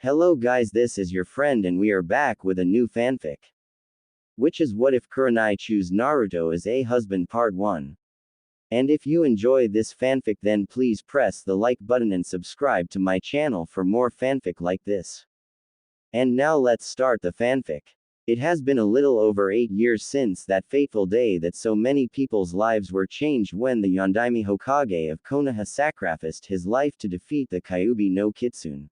Hello guys, this is your friend and we are back with a new fanfic. Which is What If Kurenai Choose Naruto as a Husband Part 1. And if you enjoy this fanfic then please press the like button and subscribe to my channel for more fanfic like this. And now let's start the fanfic. It has been a little over 8 years since that fateful day that so many people's lives were changed when the Yondaime Hokage of Konoha sacrificed his life to defeat the Kyuubi no Kitsune.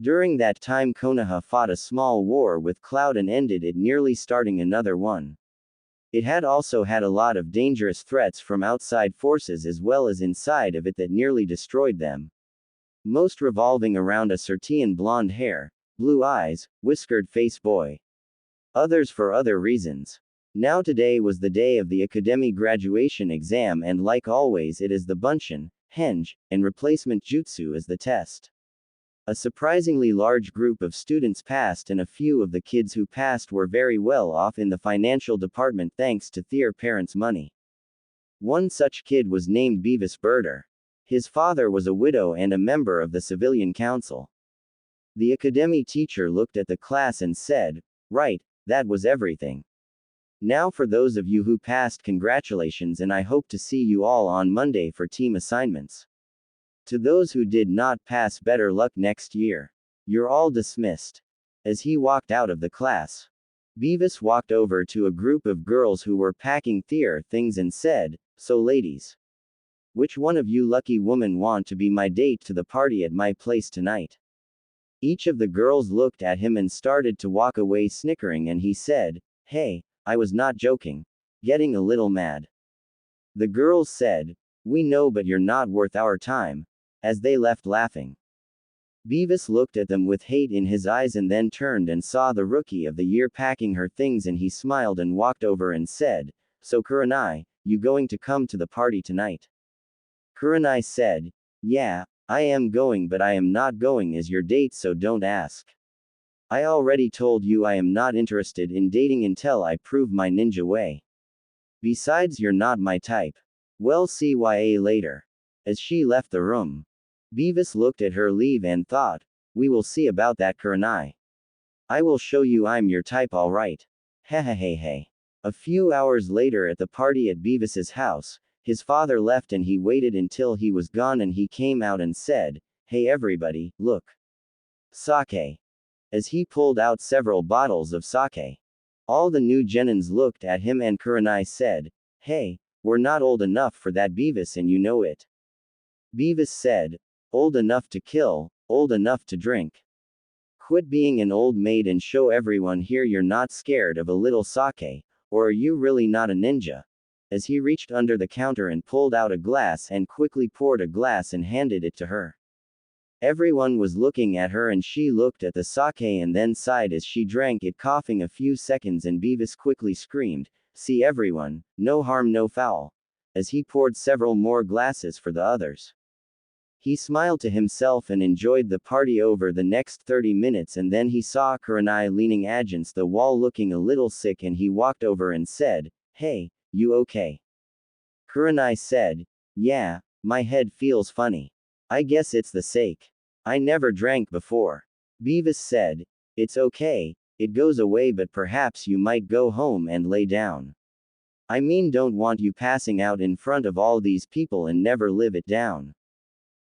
During that time Konoha fought a small war with Cloud and ended it nearly starting another one. It had also had a lot of dangerous threats from outside forces as well as inside of it that nearly destroyed them. Most revolving around a certain blonde hair, blue eyes, whiskered face boy. Others for other reasons. Now today was the day of the academy graduation exam and like always it is the Bunshin, Henge, and replacement jutsu as the test. A surprisingly large group of students passed and a few of the kids who passed were very well off in the financial department thanks to their parents' money. One such kid was named Beavis Birder. His father was a widow and a member of the civilian council. The academy teacher looked at the class and said, "Right, that was everything. Now for those of you who passed, congratulations and I hope to see you all on Monday for team assignments. To those who did not pass, better luck next year. You're all dismissed." As he walked out of the class, Beavis walked over to a group of girls who were packing their things and said, "So ladies, which one of you lucky women want to be my date to the party at my place tonight?" Each of the girls looked at him and started to walk away snickering and he said, "Hey, I was not joking." Getting a little mad. The girls said, "We know but you're not worth our time," as they left laughing. Beavis looked at them with hate in his eyes and then turned and saw the rookie of the year packing her things and he smiled and walked over and said, "So Kurenai, you going to come to the party tonight?" Kurenai said, "Yeah, I am going but I am not going as your date so don't ask. I already told you I am not interested in dating until I prove my ninja way. Besides you're not my type. Well CYA later." As she left the room, Beavis looked at her leave and thought, "We will see about that Kurenai. I will show you I'm your type alright. Hehehehe." A few hours later at the party at Beavis's house, his father left and he waited until he was gone and he came out and said, "Hey everybody, look. Sake." As he pulled out several bottles of sake. All the new genins looked at him and Kurenai said, "Hey, we're not old enough for that Beavis and you know it." Beavis said, "Old enough to kill, old enough to drink. Quit being an old maid and show everyone here you're not scared of a little sake, or are you really not a ninja?" As he reached under the counter and pulled out a glass and quickly poured a glass and handed it to her. Everyone was looking at her and she looked at the sake and then sighed as she drank it, coughing a few seconds, and Beavis quickly screamed, "See everyone, no harm no foul," as he poured several more glasses for the others. He smiled to himself and enjoyed the party over the next 30 minutes and then he saw Kurenai leaning against the wall looking a little sick and he walked over and said, "Hey, you okay?" Kurenai said, "Yeah, my head feels funny. I guess it's the sake. I never drank before." Beavis said, "It's okay, it goes away but perhaps you might go home and lay down. I mean don't want you passing out in front of all these people and never live it down.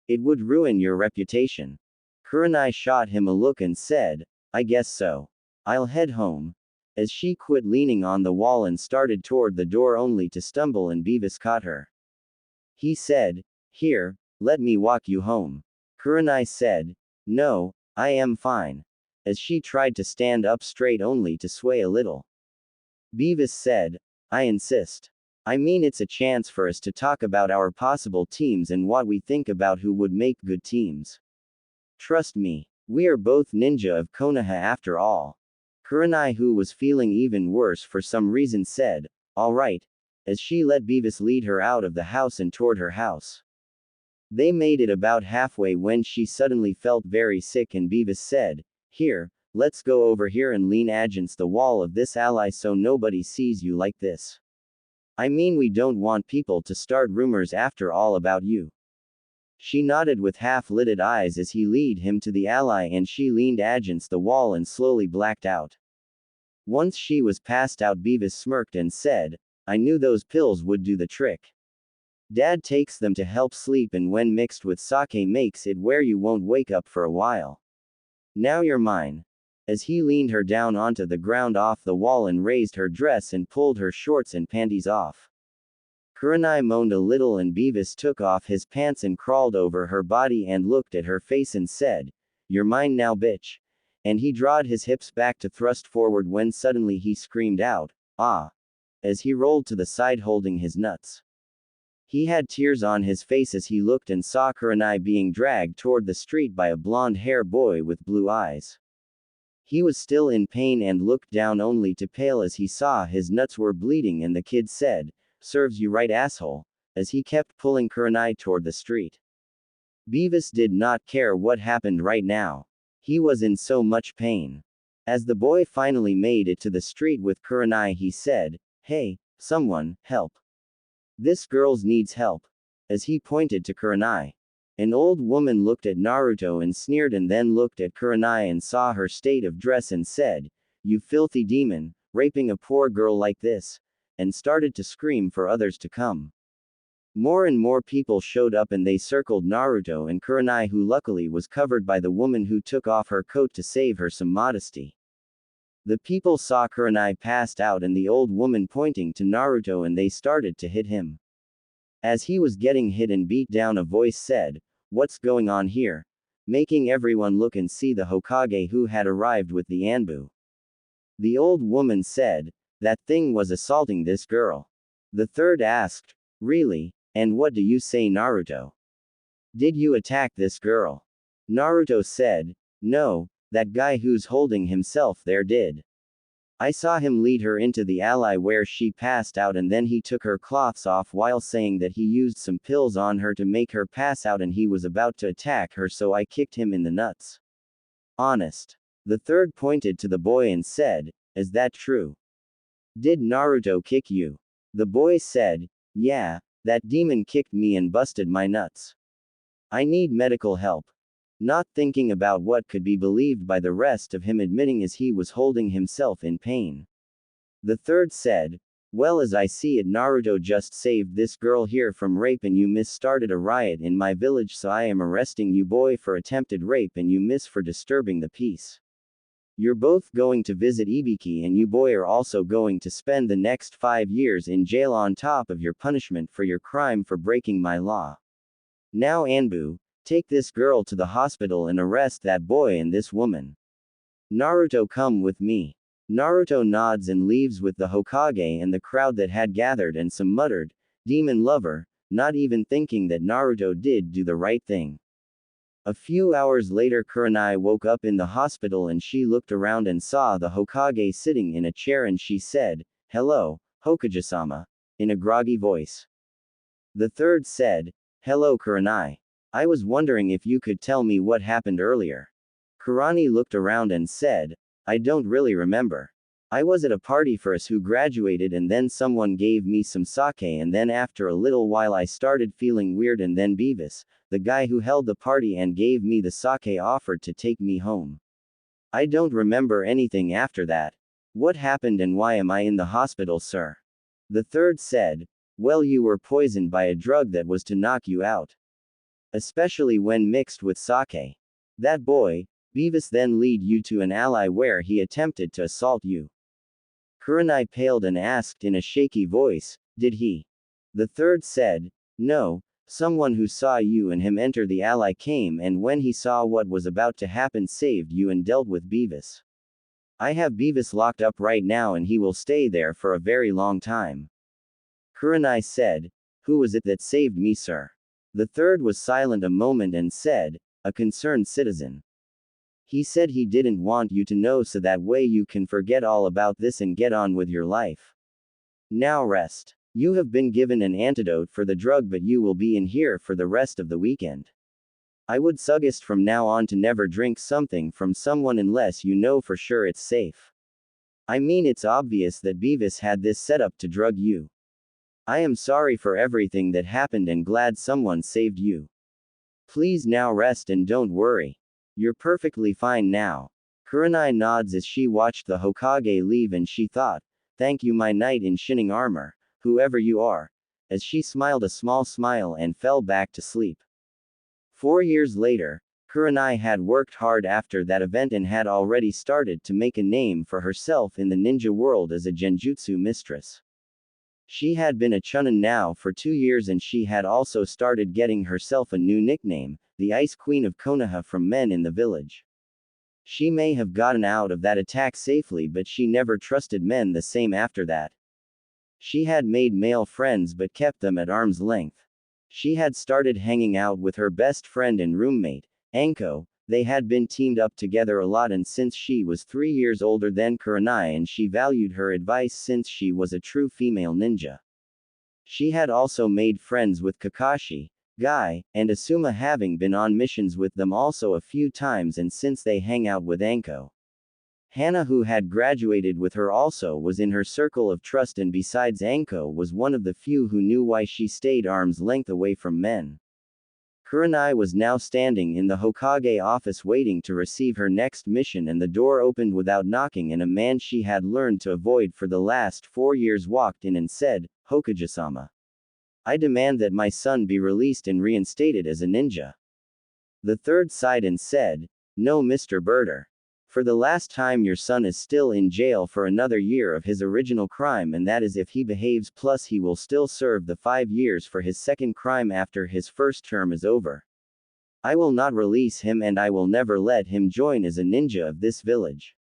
It would ruin your reputation." Kurenai shot him a look and said, "I guess so. I'll head home." As she quit leaning on the wall and started toward the door only to stumble and Beavis caught her. He said, "Here, let me walk you home." Kurenai said, "No, I am fine." As she tried to stand up straight only to sway a little. Beavis said, "I insist. I mean it's a chance for us to talk about our possible teams and what we think about who would make good teams. Trust me, we are both ninja of Konoha after all." Kurenai, who was feeling even worse for some reason, said, "All right," as she let Beavis lead her out of the house and toward her house. They made it about halfway when she suddenly felt very sick and Beavis said, "Here, let's go over here and lean against the wall of this ally so nobody sees you like this. I mean we don't want people to start rumors after all about you." She nodded with half-lidded eyes as he lead him to the ally and she leaned against the wall and slowly blacked out. Once she was passed out, Beavis smirked and said, I knew those pills would do the trick. Dad takes them to help sleep and when mixed with sake makes it where you won't wake up for a while. Now you're mine. As he leaned her down onto the ground off the wall and raised her dress and pulled her shorts and panties off. Kurenai moaned a little and Beavis took off his pants and crawled over her body and looked at her face and said, You're mine now, bitch. And he drawed his hips back to thrust forward when suddenly he screamed out, ah, as he rolled to the side holding his nuts. He had tears on his face as he looked and saw Kurenai being dragged toward the street by a blonde-haired boy with blue eyes. He was still in pain and looked down only to pale as he saw his nuts were bleeding and the kid said, Serves you right, asshole, as he kept pulling Kurenai toward the street. Beavis did not care what happened right now. He was in so much pain. As the boy finally made it to the street with Kurenai, he said, Hey, someone, help. This girl needs help. As he pointed to Kurenai. An old woman looked at Naruto and sneered and then looked at Kurenai and saw her state of dress and said, You filthy demon, raping a poor girl like this, and started to scream for others to come. More and more people showed up and they circled Naruto and Kurenai, who luckily was covered by the woman who took off her coat to save her some modesty. The people saw Kurenai passed out and the old woman pointing to Naruto and they started to hit him. As he was getting hit and beat down, a voice said, What's going on here? Making everyone look and see the Hokage who had arrived with the Anbu. The old woman said, That thing was assaulting this girl. The third asked, Really? And what do you say, Naruto? Did you attack this girl? Naruto said, No, that guy who's holding himself there did. I saw him lead her into the alley where she passed out and then he took her cloths off while saying that he used some pills on her to make her pass out and he was about to attack her, so I kicked him in the nuts. Honest. The third pointed to the boy and said, Is that true? Did Naruto kick you? The boy said, Yeah, that demon kicked me and busted my nuts. I need medical help. Not thinking about what could be believed by the rest of him admitting as he was holding himself in pain. The third said, Well, as I see it, Naruto just saved this girl here from rape and you miss started a riot in my village, so I am arresting you boy for attempted rape and you miss for disturbing the peace. You're both going to visit Ibiki and you boy are also going to spend the next 5 years in jail on top of your punishment for your crime for breaking my law. Now Anbu, take this girl to the hospital and arrest that boy and this woman. Naruto, come with me. Naruto nods and leaves with the Hokage and the crowd that had gathered and some muttered, Demon lover, not even thinking that Naruto did do the right thing. A few hours later, Kurenai woke up in the hospital and she looked around and saw the Hokage sitting in a chair and she said, Hello, Hokage-sama, in a groggy voice. The third said, Hello Kurenai. I was wondering if you could tell me what happened earlier. Kurenai looked around and said, I don't really remember. I was at a party for us who graduated and then someone gave me some sake and then after a little while I started feeling weird and then Beavis, the guy who held the party and gave me the sake, offered to take me home. I don't remember anything after that. What happened and why am I in the hospital, sir? The third said, Well, you were poisoned by a drug that was to knock you out. Especially when mixed with sake. That boy, Beavis, then lead you to an alley where he attempted to assault you. Kurenai paled and asked in a shaky voice, Did he? The third said, No, someone who saw you and him enter the alley came and when he saw what was about to happen saved you and dealt with Beavis. I have Beavis locked up right now and he will stay there for a very long time. Kurenai said, Who was it that saved me, sir? The third was silent a moment and said, A concerned citizen. He said he didn't want you to know so that way you can forget all about this and get on with your life. Now rest. You have been given an antidote for the drug but you will be in here for the rest of the weekend. I would suggest from now on to never drink something from someone unless you know for sure it's safe. I mean, it's obvious that Beavis had this set up to drug you. I am sorry for everything that happened and glad someone saved you. Please now rest and don't worry. You're perfectly fine now. Kurenai nods as she watched the Hokage leave and she thought, thank you my knight in shining armor, whoever you are, as she smiled a small smile and fell back to sleep. 4 years later, Kurenai had worked hard after that event and had already started to make a name for herself in the ninja world as a genjutsu mistress. She had been a chunin now for 2 years and she had also started getting herself a new nickname, the Ice Queen of Konoha from men in the village. She may have gotten out of that attack safely but she never trusted men the same after that. She had made male friends but kept them at arm's length. She had started hanging out with her best friend and roommate, Anko. They had been teamed up together a lot and since she was 3 years older than Kurenai and she valued her advice since she was a true female ninja. She had also made friends with Kakashi, Guy, and Asuma having been on missions with them also a few times and since they hang out with Anko. Hana who had graduated with her also was in her circle of trust and besides Anko was one of the few who knew why she stayed arm's length away from men. Kurenai was now standing in the Hokage office waiting to receive her next mission and the door opened without knocking and a man she had learned to avoid for the last 4 years walked in and said, Hokage-sama. I demand that my son be released and reinstated as a ninja. The third sighed and said, no Mr. Birder. For the last time your son is still in jail for another year of his original crime and that is if he behaves plus he will still serve the 5 years for his second crime after his first term is over. I will not release him and I will never let him join as a ninja of this village.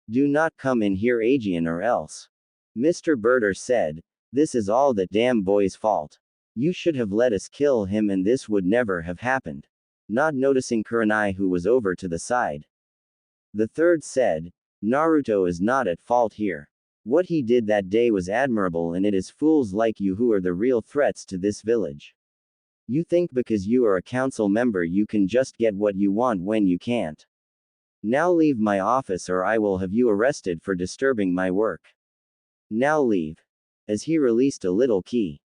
Do not come in here Aegean or else. Mr. Birder said, this is all that damn boy's fault. You should have let us kill him and this would never have happened. Not noticing Kurenai who was over to the side. The third said, Naruto is not at fault here. What he did that day was admirable and it is fools like you who are the real threats to this village. You think because you are a council member you can just get what you want when you can't. Now leave my office or I will have you arrested for disturbing my work. Now leave. As he released a little key.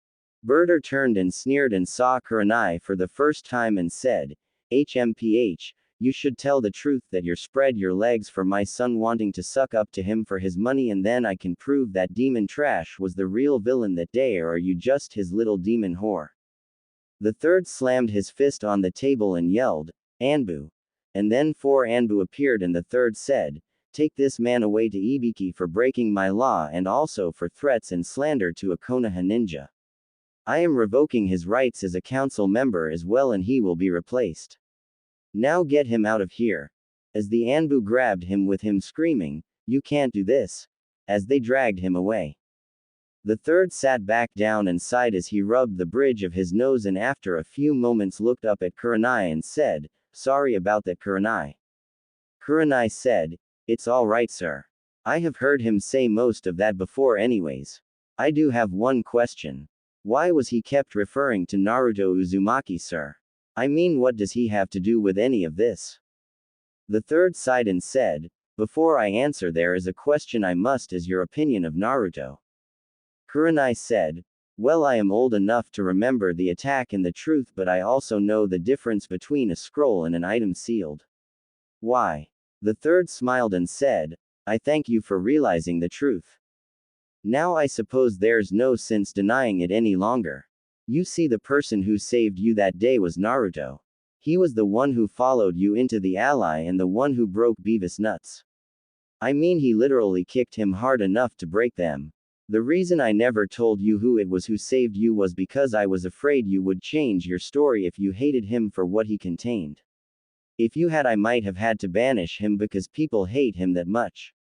Birder turned and sneered and saw Kurenai for the first time and said, HMPH. You should tell the truth that you're spread your legs for my son wanting to suck up to him for his money and then I can prove that demon trash was the real villain that day or are you just his little demon whore. The third slammed his fist on the table and yelled, Anbu. And then 4 Anbu appeared and the third said, take this man away to Ibiki for breaking my law and also for threats and slander to a Konoha ninja. I am revoking his rights as a council member as well and he will be replaced. Now get him out of here. As the Anbu grabbed him with him screaming, you can't do this. As they dragged him away. The third sat back down and sighed as he rubbed the bridge of his nose and after a few moments looked up at Kurenai and said, sorry about that Kurenai. Kurenai said, it's all right sir. I have heard him say most of that before anyways. I do have one question. Why was he kept referring to Naruto Uzumaki sir? I mean what does he have to do with any of this? The third sighed and said, before I answer there is a question I must as your opinion of Naruto. Kurenai said, well I am old enough to remember the attack and the truth but I also know the difference between a scroll and an item sealed. Why? The third smiled and said, I thank you for realizing the truth. Now I suppose there's no sense denying it any longer. You see the person who saved you that day was Naruto. He was the one who followed you into the ally and the one who broke Beavis' nuts. I mean he literally kicked him hard enough to break them. The reason I never told you who it was who saved you was because I was afraid you would change your story if you hated him for what he contained. If you had I might have had to banish him because people hate him that much.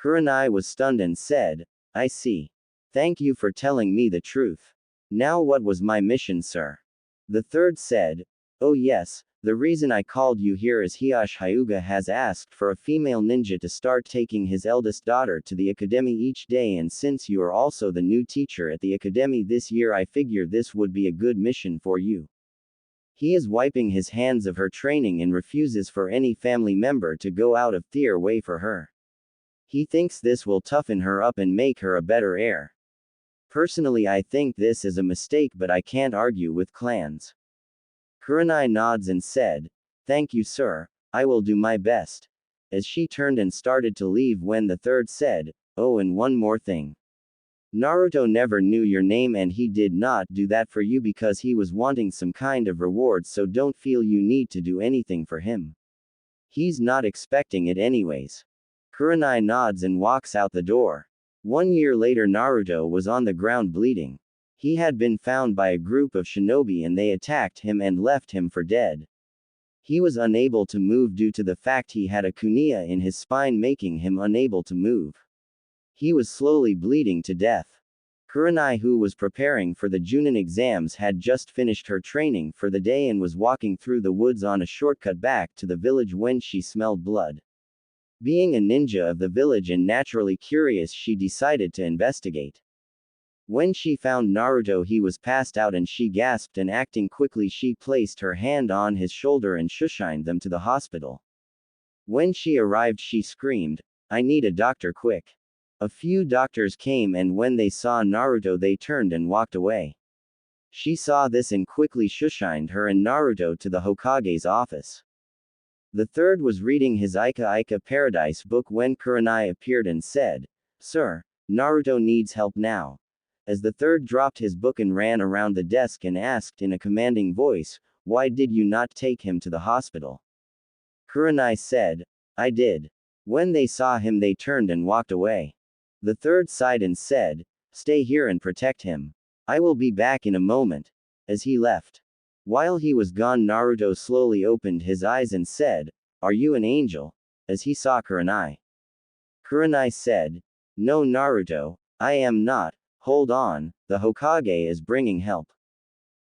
Kurenai was stunned and said, I see. Thank you for telling me the truth. Now what was my mission sir? The third said, oh yes, the reason I called you here is Hiyashi Hyuga has asked for a female ninja to start taking his eldest daughter to the academy each day and since you are also the new teacher at the academy this year I figure this would be a good mission for you. He is wiping his hands of her training and refuses for any family member to go out of their way for her. He thinks this will toughen her up and make her a better heir. Personally I think this is a mistake but I can't argue with clans. Kurenai nods and said, "Thank you, sir. I will do my best." As she turned and started to leave when the third said, "Oh, and one more thing. Naruto never knew your name and he did not do that for you because he was wanting some kind of reward, so don't feel you need to do anything for him. He's not expecting it anyways." Kurenai nods and walks out the door. 1 year later, Naruto was on the ground bleeding. He had been found by a group of shinobi and they attacked him and left him for dead. He was unable to move due to the fact he had a kunai in his spine, making him unable to move. He was slowly bleeding to death. Kurenai, who was preparing for the Junin exams, had just finished her training for the day and was walking through the woods on a shortcut back to the village when she smelled blood. Being a ninja of the village and naturally curious, she decided to investigate. When she found Naruto, he was passed out and she gasped, and acting quickly she placed her hand on his shoulder and shushined them to the hospital. When she arrived she screamed, "I need a doctor quick." A few doctors came and when they saw Naruto they turned and walked away. She saw this and quickly shushined her and Naruto to the Hokage's office. The third was reading his Ika Ika Paradise book when Kurenai appeared and said, "Sir, Naruto needs help now." As the third dropped his book and ran around the desk and asked in a commanding voice, "Why did you not take him to the hospital?" Kurenai said, "I did." When they saw him they turned and walked away. The third sighed and said, "Stay here and protect him. I will be back in a moment." As he left. While he was gone, Naruto slowly opened his eyes and said, "Are you an angel?" as he saw Kurenai. Kurenai said, "No, Naruto, I am not. Hold on, the Hokage is bringing help."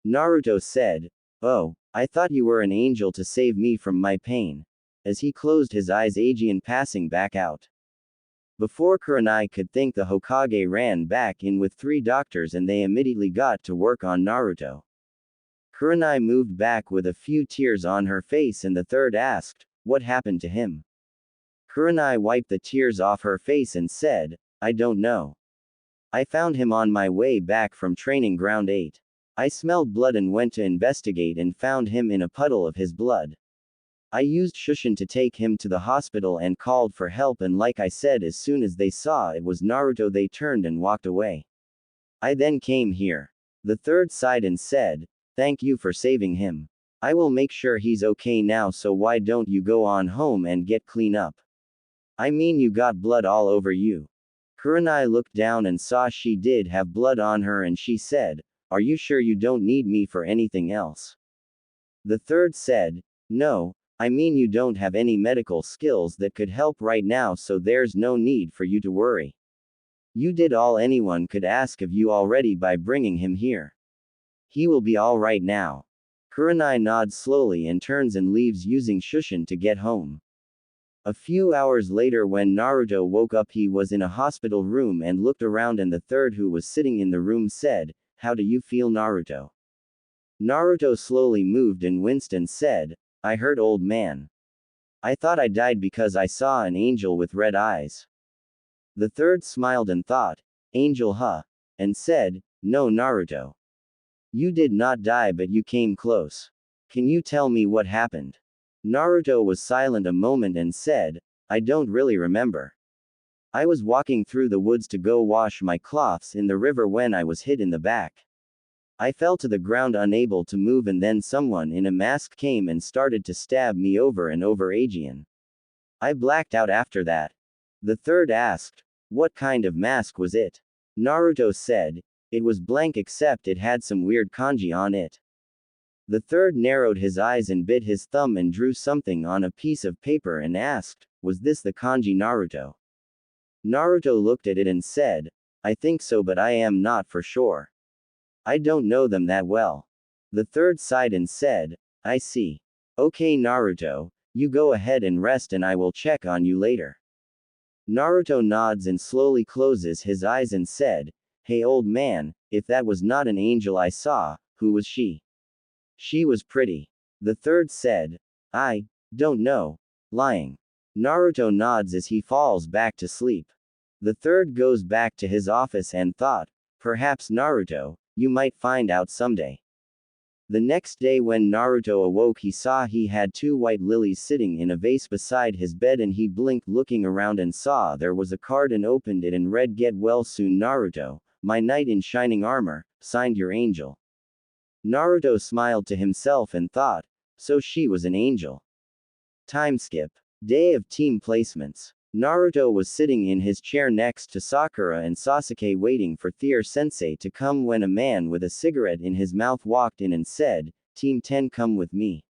Naruto said, "Oh, I thought you were an angel to save me from my pain." As he closed his eyes, Aegean passing back out. Before Kurenai could think, the Hokage ran back in with 3 doctors and they immediately got to work on Naruto. Kurenai moved back with a few tears on her face and the third asked, "What happened to him?" Kurenai wiped the tears off her face and said, "I don't know. I found him on my way back from training ground 8. I smelled blood and went to investigate and found him in a puddle of his blood. I used Shushin to take him to the hospital and called for help, and like I said, as soon as they saw it was Naruto they turned and walked away. I then came here." The third sighed and said, "Thank you for saving him. I will make sure he's okay now, so why don't you go on home and get clean up? I mean, you got blood all over you." Kurenai looked down and saw she did have blood on her and she said, "Are you sure you don't need me for anything else?" The third said, "No, I mean you don't have any medical skills that could help right now, so there's no need for you to worry. You did all anyone could ask of you already by bringing him here. He will be all right now." Kurenai nods slowly and turns and leaves using Shushin to get home. A few hours later, when Naruto woke up, he was in a hospital room and looked around, and the third, who was sitting in the room, said, "How do you feel, Naruto?" Naruto slowly moved and winced and said, "I hurt, old man. I thought I died because I saw an angel with red eyes." The third smiled and thought, "Angel, huh?" and said, "No, Naruto. You did not die, but you came close. Can you tell me what happened?" Naruto was silent a moment and said, "I don't really remember. I was walking through the woods to go wash my cloths in the river when I was hit in the back. I fell to the ground unable to move, and then someone in a mask came and started to stab me over and over, Aegean. I blacked out after that." The third asked, "What kind of mask was it?" Naruto said, "It was blank except it had some weird kanji on it." The third narrowed his eyes and bit his thumb and drew something on a piece of paper and asked, "Was this the kanji, Naruto?" Naruto looked at it and said, "I think so, but I am not for sure. I don't know them that well." The third sighed and said, "I see. Okay, Naruto, you go ahead and rest and I will check on you later." Naruto nods and slowly closes his eyes and said, "Hey, old man, if that was not an angel I saw, who was she?" "She was pretty." The third said, "I don't know. Lying." Naruto nods as he falls back to sleep. The third goes back to his office and thought, "Perhaps, Naruto, you might find out someday." The next day when Naruto awoke he saw he had two white lilies sitting in a vase beside his bed and he blinked looking around and saw there was a card and opened it and read get well soon Naruto, my knight in shining armor, signed your angel. Naruto smiled to himself and thought, so she was an angel. Time skip. Day of team placements. Naruto was sitting in his chair next to Sakura and Sasuke waiting for Their-sensei to come when a man with a cigarette in his mouth walked in and said, Team 10 come with me.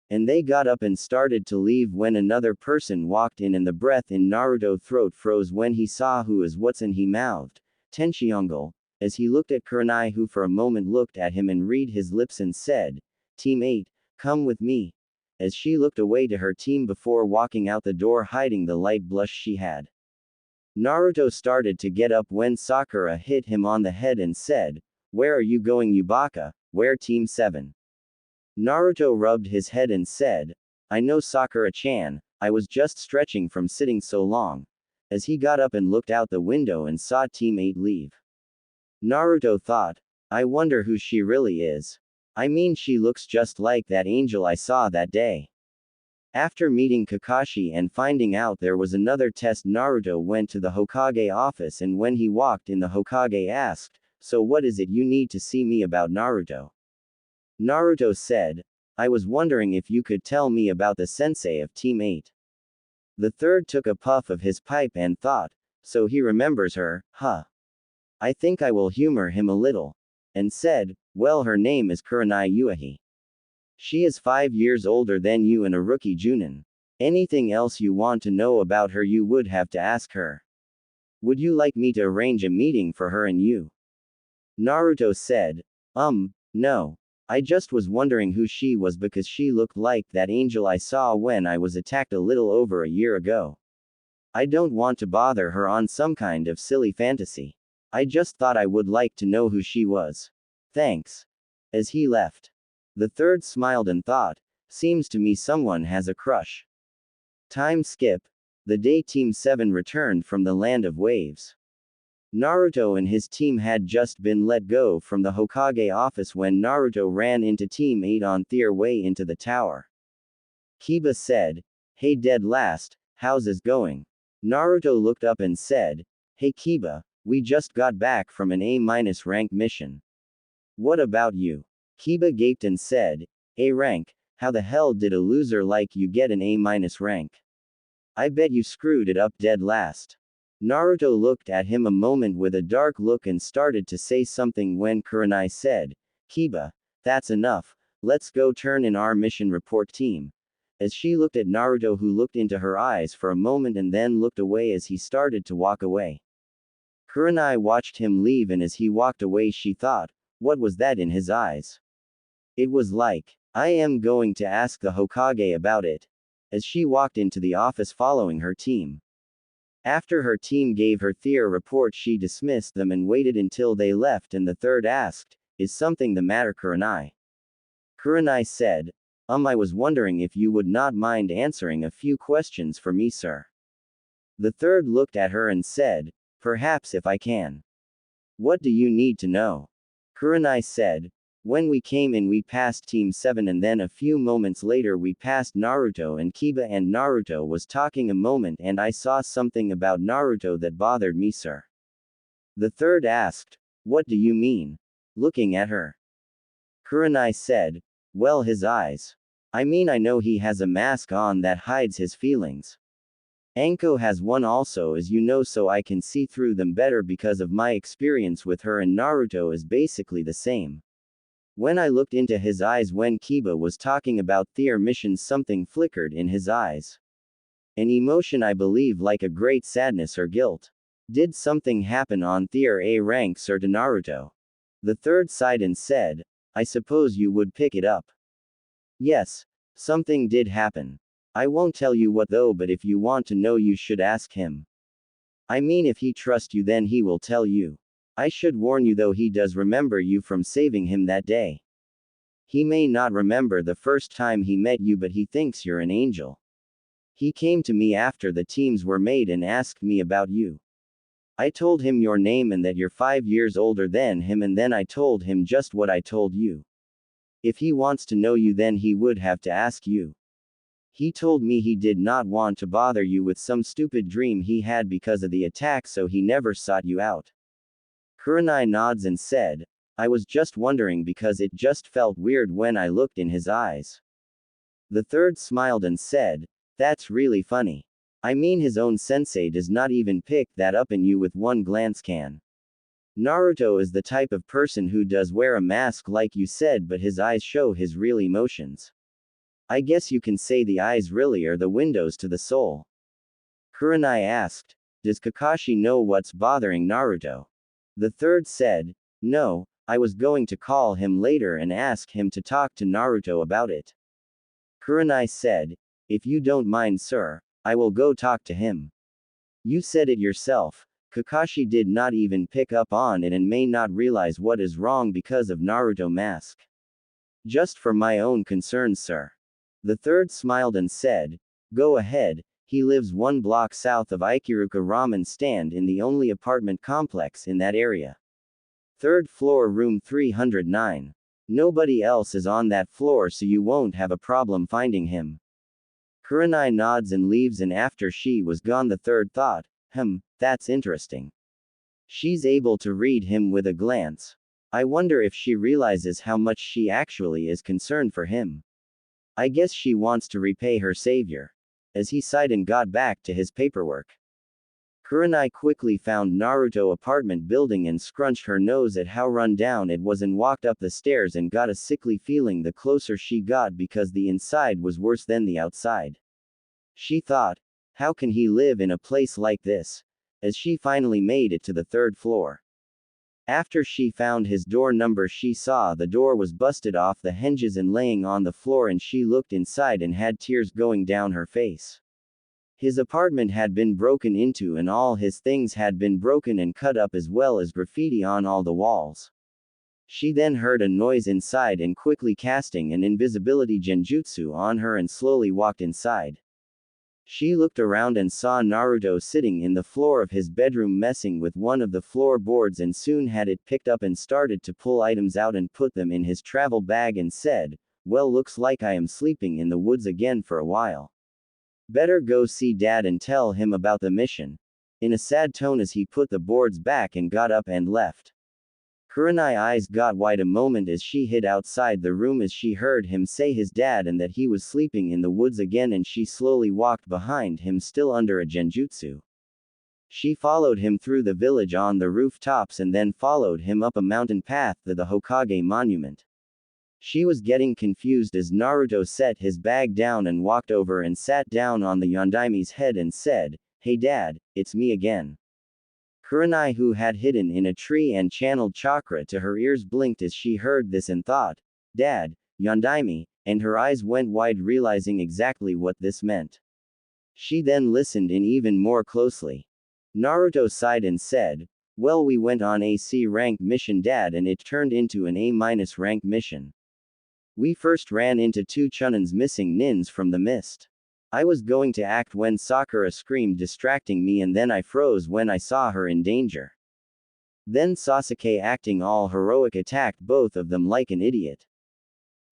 And they got up and started to leave when another person walked in and the breath in Naruto's throat froze when he saw who is what's and he mouthed, Tenchiungle, as he looked at Kurenai who for a moment looked at him and read his lips and said, Team 8, come with me. As she looked away to her team before walking out the door hiding the light blush she had. Naruto started to get up when Sakura hit him on the head and said, where are you going Yubaka, where Team 7? Naruto rubbed his head and said, I know Sakura-chan, I was just stretching from sitting so long. As he got up and looked out the window and saw Team 8 leave. Naruto thought, I wonder who she really is. I mean she looks just like that angel I saw that day. After meeting Kakashi and finding out there was another test Naruto went to the Hokage office and when he walked in the Hokage asked, so what is it you need to see me about Naruto? Naruto said, I was wondering if you could tell me about the sensei of Team 8. The third took a puff of his pipe and thought, so he remembers her, huh? I think I will humor him a little. And said, well her name is Kurenai Uehi. She is 5 years older than you and a rookie Junin. Anything else you want to know about her you would have to ask her. Would you like me to arrange a meeting for her and you? Naruto said, no. I just was wondering who she was because she looked like that angel I saw when I was attacked a little over a year ago. I don't want to bother her on some kind of silly fantasy. I just thought I would like to know who she was. Thanks. As he left. The third smiled and thought, seems to me someone has a crush. Time skip. The day Team 7 returned from the Land of Waves. Naruto and his team had just been let go from the Hokage office when Naruto ran into Team 8 on their way into the tower. Kiba said, hey dead last, how's it going? Naruto looked up and said, hey Kiba, we just got back from an A- rank mission. What about you? Kiba gaped and said, A rank, how the hell did a loser like you get an A- rank? I bet you screwed it up dead last. Naruto looked at him a moment with a dark look and started to say something when Kurenai said, Kiba, that's enough, let's go turn in our mission report team. As she looked at Naruto who looked into her eyes for a moment and then looked away as he started to walk away. Kurenai watched him leave and as he walked away she thought, what was that in his eyes? It was like, I am going to ask the Hokage about it. As she walked into the office following her team. After her team gave her their report she dismissed them and waited until they left and the third asked, is something the matter Kurenai? Kurenai said, I was wondering if you would not mind answering a few questions for me sir. The third looked at her and said, perhaps if I can. What do you need to know? Kurenai said, when we came in we passed Team 7 and then a few moments later we passed Naruto and Kiba and Naruto was talking a moment and I saw something about Naruto that bothered me sir. The third asked, what do you mean? Looking at her. Kurenai said, well his eyes. I mean I know he has a mask on that hides his feelings. Anko has one also as you know so I can see through them better because of my experience with her and Naruto is basically the same. When I looked into his eyes when Kiba was talking about their missions something flickered in his eyes. An emotion I believe like a great sadness or guilt. Did something happen on their A rank sir to Naruto? The third sighed and said, I suppose you would pick it up. Yes, something did happen. I won't tell you what though but if you want to know you should ask him. I mean if he trusts you then he will tell you. I should warn you though he does remember you from saving him that day. He may not remember the first time he met you but he thinks you're an angel. He came to me after the teams were made and asked me about you. I told him your name and that you're 5 years older than him and then I told him just what I told you. If he wants to know you, then he would have to ask you. He told me he did not want to bother you with some stupid dream he had because of the attack, so he never sought you out. Kurenai nods and said, I was just wondering because it just felt weird when I looked in his eyes. The third smiled and said, that's really funny. I mean, his own sensei does not even pick that up in you with one glance can. Naruto is the type of person who does wear a mask like you said, but his eyes show his real emotions. I guess you can say the eyes really are the windows to the soul. Kurenai asked, does Kakashi know what's bothering Naruto? The third said, no, I was going to call him later and ask him to talk to Naruto about it. Kurenai said, if you don't mind, sir, I will go talk to him. You said it yourself, Kakashi did not even pick up on it and may not realize what is wrong because of Naruto mask. Just for my own concerns, sir. The third smiled and said, go ahead, he lives 1 block south of Ikiruka Ramen Stand in the only apartment complex in that area. 3rd floor, room 309. Nobody else is on that floor, so you won't have a problem finding him. Kurenai nods and leaves, and after she was gone the third thought, that's interesting. She's able to read him with a glance. I wonder if she realizes how much she actually is concerned for him. I guess she wants to repay her savior. As he sighed and got back to his paperwork, Kurenai quickly found Naruto apartment building and scrunched her nose at how run down it was and walked up the stairs and got a sickly feeling the closer she got because the inside was worse than the outside. She thought, how can he live in a place like this? As she finally made it to the 3rd floor. After she found his door number, she saw the door was busted off the hinges and laying on the floor, and she looked inside and had tears going down her face. His apartment had been broken into and all his things had been broken and cut up, as well as graffiti on all the walls. She then heard a noise inside and quickly casting an invisibility genjutsu on her and slowly walked inside. She looked around and saw Naruto sitting in the floor of his bedroom messing with one of the floorboards, and soon had it picked up and started to pull items out and put them in his travel bag and said, well, looks like I am sleeping in the woods again for a while. Better go see Dad and tell him about the mission. In a sad tone as he put the boards back and got up and left. Kurenai's eyes got wide a moment as she hid outside the room as she heard him say his dad and that he was sleeping in the woods again, and she slowly walked behind him still under a genjutsu. She followed him through the village on the rooftops and then followed him up a mountain path to the Hokage monument. She was getting confused as Naruto set his bag down and walked over and sat down on the Yondaime's head and said, hey dad, it's me again. Kurenai, who had hidden in a tree and channeled chakra to her ears, blinked as she heard this and thought, Dad, Yondaime, and her eyes went wide, realizing exactly what this meant. She then listened in even more closely. Naruto sighed and said, well, we went on a C rank mission, Dad, and it turned into an A- rank mission. We first ran into 2 Chunins missing nins from the mist. I was going to act when Sakura screamed, distracting me, and then I froze when I saw her in danger. Then Sasuke, acting all heroic, attacked both of them like an idiot.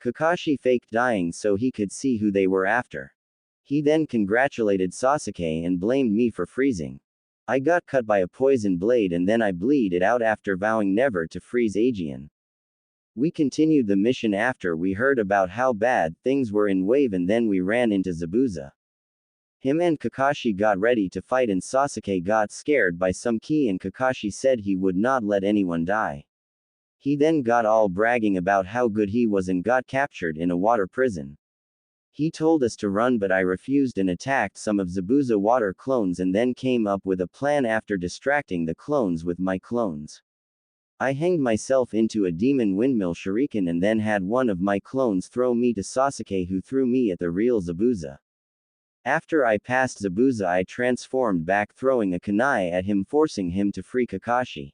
Kakashi faked dying so he could see who they were after. He then congratulated Sasuke and blamed me for freezing. I got cut by a poison blade and then I bleed it out after vowing never to freeze Aegean. We continued the mission after we heard about how bad things were in Wave, and then we ran into Zabuza. Him and Kakashi got ready to fight and Sasuke got scared by some key and Kakashi said he would not let anyone die. He then got all bragging about how good he was and got captured in a water prison. He told us to run, but I refused and attacked some of Zabuza water clones and then came up with a plan after distracting the clones with my clones. I hanged myself into a demon windmill shuriken and then had one of my clones throw me to Sasuke, who threw me at the real Zabuza. After I passed Zabuza, I transformed back, throwing a kunai at him, forcing him to free Kakashi.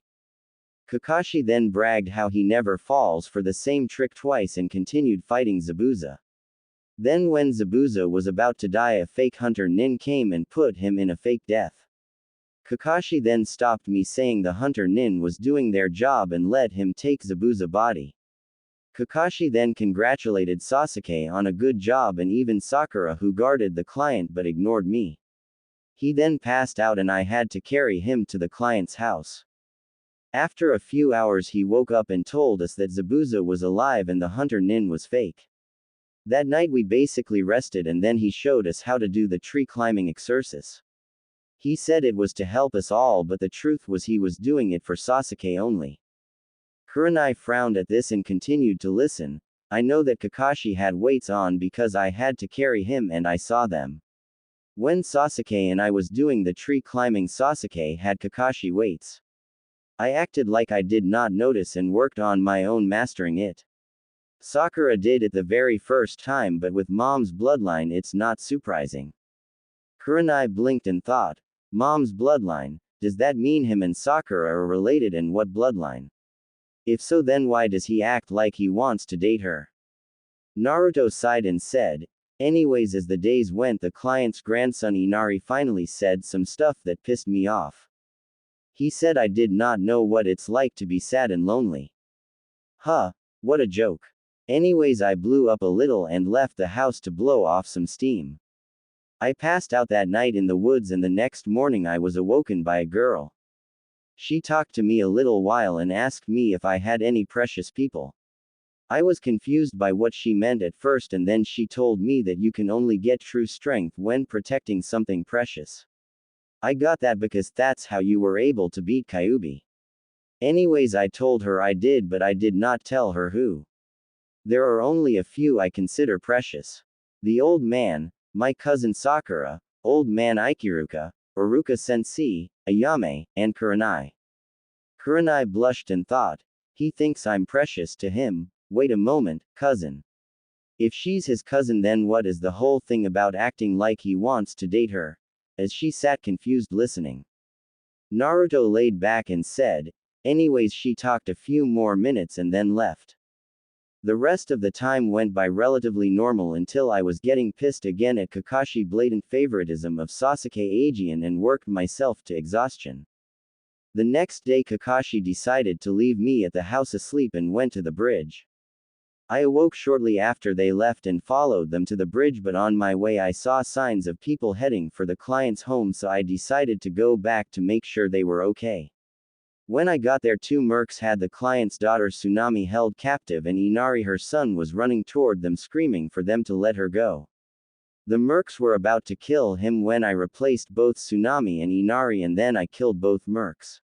Kakashi then bragged how he never falls for the same trick twice and continued fighting Zabuza. Then when Zabuza was about to die, a fake hunter nin came and put him in a fake death. Kakashi then stopped me, saying the hunter nin was doing their job and let him take Zabuza's body. Kakashi then congratulated Sasuke on a good job and even Sakura, who guarded the client but ignored me. He then passed out and I had to carry him to the client's house. After a few hours he woke up and told us that Zabuza was alive and the hunter Nin was fake. That night we basically rested and then he showed us how to do the tree climbing exercise. He said it was to help us all, but the truth was he was doing it for Sasuke only. Kurenai frowned at this and continued to listen. I know that Kakashi had weights on because I had to carry him and I saw them. When Sasuke and I was doing the tree climbing, Sasuke had Kakashi weights. I acted like I did not notice and worked on my own mastering it. Sakura did it the very first time, but with mom's bloodline it's not surprising. Kurenai blinked and thought, mom's bloodline, does that mean him and Sakura are related, and what bloodline? If so, then why does he act like he wants to date her? Naruto sighed and said, anyways, as the days went, the client's grandson Inari finally said some stuff that pissed me off. He said I did not know what it's like to be sad and lonely. Huh, what a joke. Anyways, I blew up a little and left the house to blow off some steam. I passed out that night in the woods and the next morning I was awoken by a girl. She talked to me a little while and asked me if I had any precious people. I was confused by what she meant at first, and then she told me that you can only get true strength when protecting something precious. I got that because that's how you were able to beat Kyuubi. Anyways, I told her I did, but I did not tell her who. There are only a few I consider precious. The old man, my cousin Sakura, old man Ikiruka, Iruka Sensei, Ayame, and Kurenai. Kurenai blushed and thought, he thinks I'm precious to him. Wait a moment, cousin. If she's his cousin, then what is the whole thing about acting like he wants to date her? As she sat confused listening, Naruto laid back and said, anyways, she talked a few more minutes and then left. The rest of the time went by relatively normal until I was getting pissed again at Kakashi blatant favoritism of Sasuke Aegean and worked myself to exhaustion. The next day Kakashi decided to leave me at the house asleep and went to the bridge. I awoke shortly after they left and followed them to the bridge, but on my way I saw signs of people heading for the client's home, so I decided to go back to make sure they were okay. When I got there, two mercs had the client's daughter Tsunami held captive and Inari, her son, was running toward them screaming for them to let her go. The mercs were about to kill him when I replaced both Tsunami and Inari, and then I killed both mercs.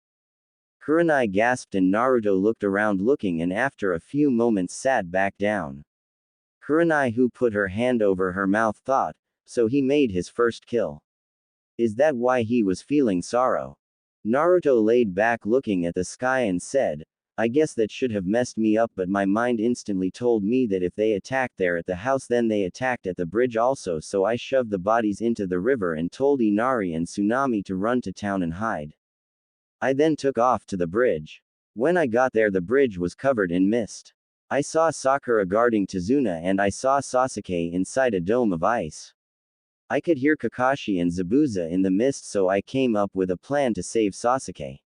Kurenai gasped and Naruto looked around looking, and after a few moments sat back down. Kurenai, who put her hand over her mouth, thought, so he made his first kill. Is that why he was feeling sorrow? Naruto laid back looking at the sky and said, I guess that should have messed me up, but my mind instantly told me that if they attacked there at the house, then they attacked at the bridge also, so I shoved the bodies into the river and told Inari and Tsunami to run to town and hide. I then took off to the bridge. When I got there, the bridge was covered in mist. I saw Sakura guarding Tazuna and I saw Sasuke inside a dome of ice. I could hear Kakashi and Zabuza in the mist, so I came up with a plan to save Sasuke.